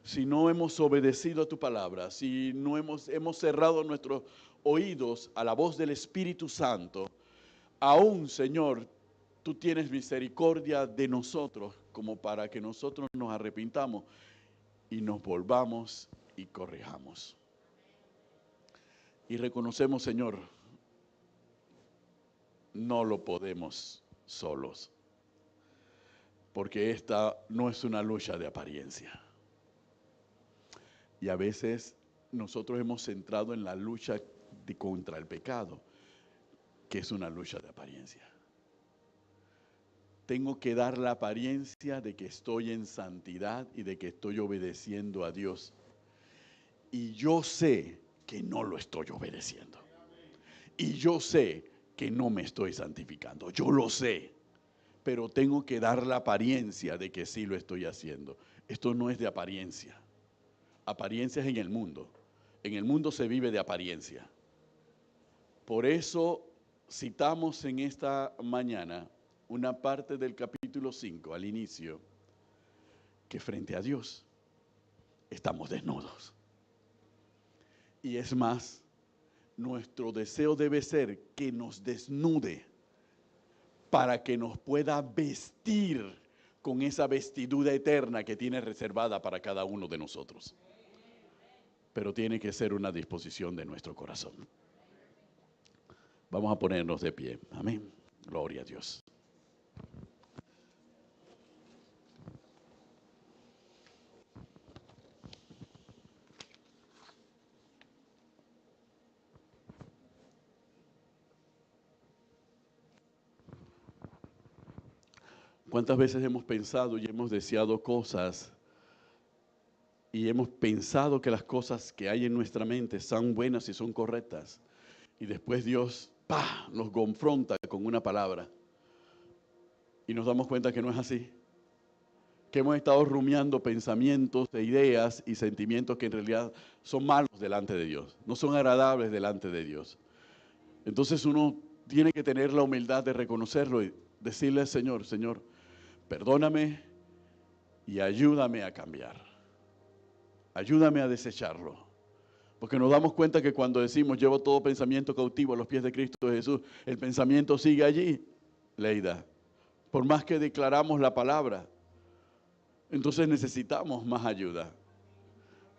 si no hemos obedecido a tu palabra, si no hemos cerrado nuestros oídos a la voz del Espíritu Santo, aún, Señor, tú tienes misericordia de nosotros como para que nosotros nos arrepintamos y nos volvamos y corrijamos. Y reconocemos, Señor, no lo podemos solos, porque esta no es una lucha de apariencia. Y a veces nosotros hemos centrado en la lucha contra el pecado, que es una lucha de apariencia. Tengo que dar la apariencia de que estoy en santidad y de que estoy obedeciendo a Dios. Y yo sé que no lo estoy obedeciendo. Y yo sé que no me estoy santificando. Yo lo sé. Pero tengo que dar la apariencia de que sí lo estoy haciendo. Esto no es de apariencia. Apariencia es en el mundo. En el mundo se vive de apariencia. Por eso citamos en esta mañana una parte del capítulo 5 al inicio, que frente a Dios estamos desnudos. Y es más, nuestro deseo debe ser que nos desnude para que nos pueda vestir con esa vestidura eterna que tiene reservada para cada uno de nosotros. Pero tiene que ser una disposición de nuestro corazón. Vamos a ponernos de pie. Amén. Gloria a Dios. ¿Cuántas veces hemos pensado y hemos deseado cosas y hemos pensado que las cosas que hay en nuestra mente son buenas y son correctas? Y después Dios nos confronta con una palabra y nos damos cuenta que no es así. Que hemos estado rumiando pensamientos e ideas y sentimientos que en realidad son malos delante de Dios, no son agradables delante de Dios. Entonces uno tiene que tener la humildad de reconocerlo y decirle al Señor, Señor, perdóname y ayúdame a cambiar. Ayúdame a desecharlo. Porque nos damos cuenta que cuando decimos, llevo todo pensamiento cautivo a los pies de Cristo Jesús, el pensamiento sigue allí, Leida. Por más que declaramos la palabra, entonces necesitamos más ayuda.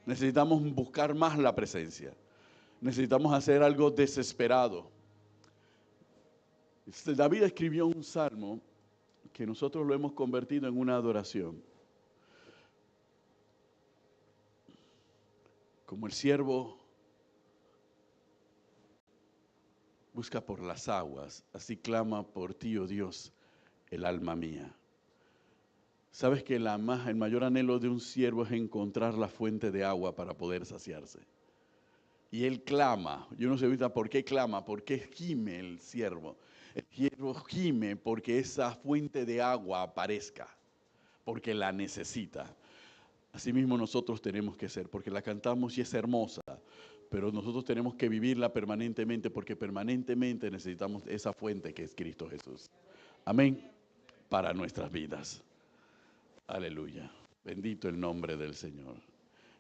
Necesitamos buscar más la presencia. Necesitamos hacer algo desesperado. David escribió un salmo que nosotros lo hemos convertido en una adoración. Como el siervo busca por las aguas, así clama por ti, oh Dios, el alma mía. ¿Sabes que el mayor anhelo de un siervo es encontrar la fuente de agua para poder saciarse? Y él clama. Yo no sé ahorita por qué clama, por qué gime el siervo. El siervo gime porque esa fuente de agua aparezca, porque la necesita. Asimismo nosotros tenemos que ser, porque la cantamos y es hermosa, pero nosotros tenemos que vivirla permanentemente, porque permanentemente necesitamos esa fuente que es Cristo Jesús. Amén. Para nuestras vidas. Aleluya. Bendito el nombre del Señor.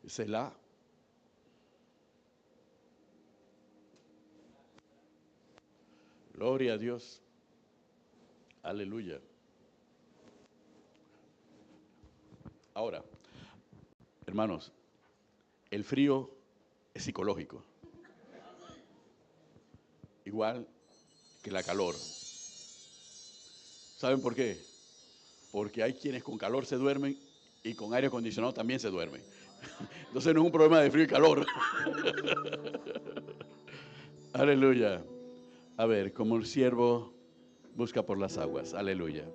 Selah. Gloria a Dios. Aleluya. Ahora, hermanos, el frío es psicológico. Igual que la calor. ¿Saben por qué? Porque hay quienes con calor se duermen y con aire acondicionado también se duermen. Entonces no es un problema de frío y calor. Aleluya. A ver, como el siervo busca por las aguas. Aleluya.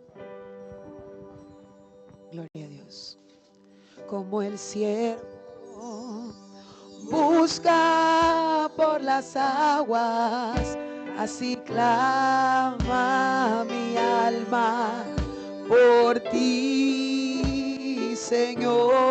Gloria a Dios. Como el siervo busca por las aguas, así clama mi alma por ti, Señor.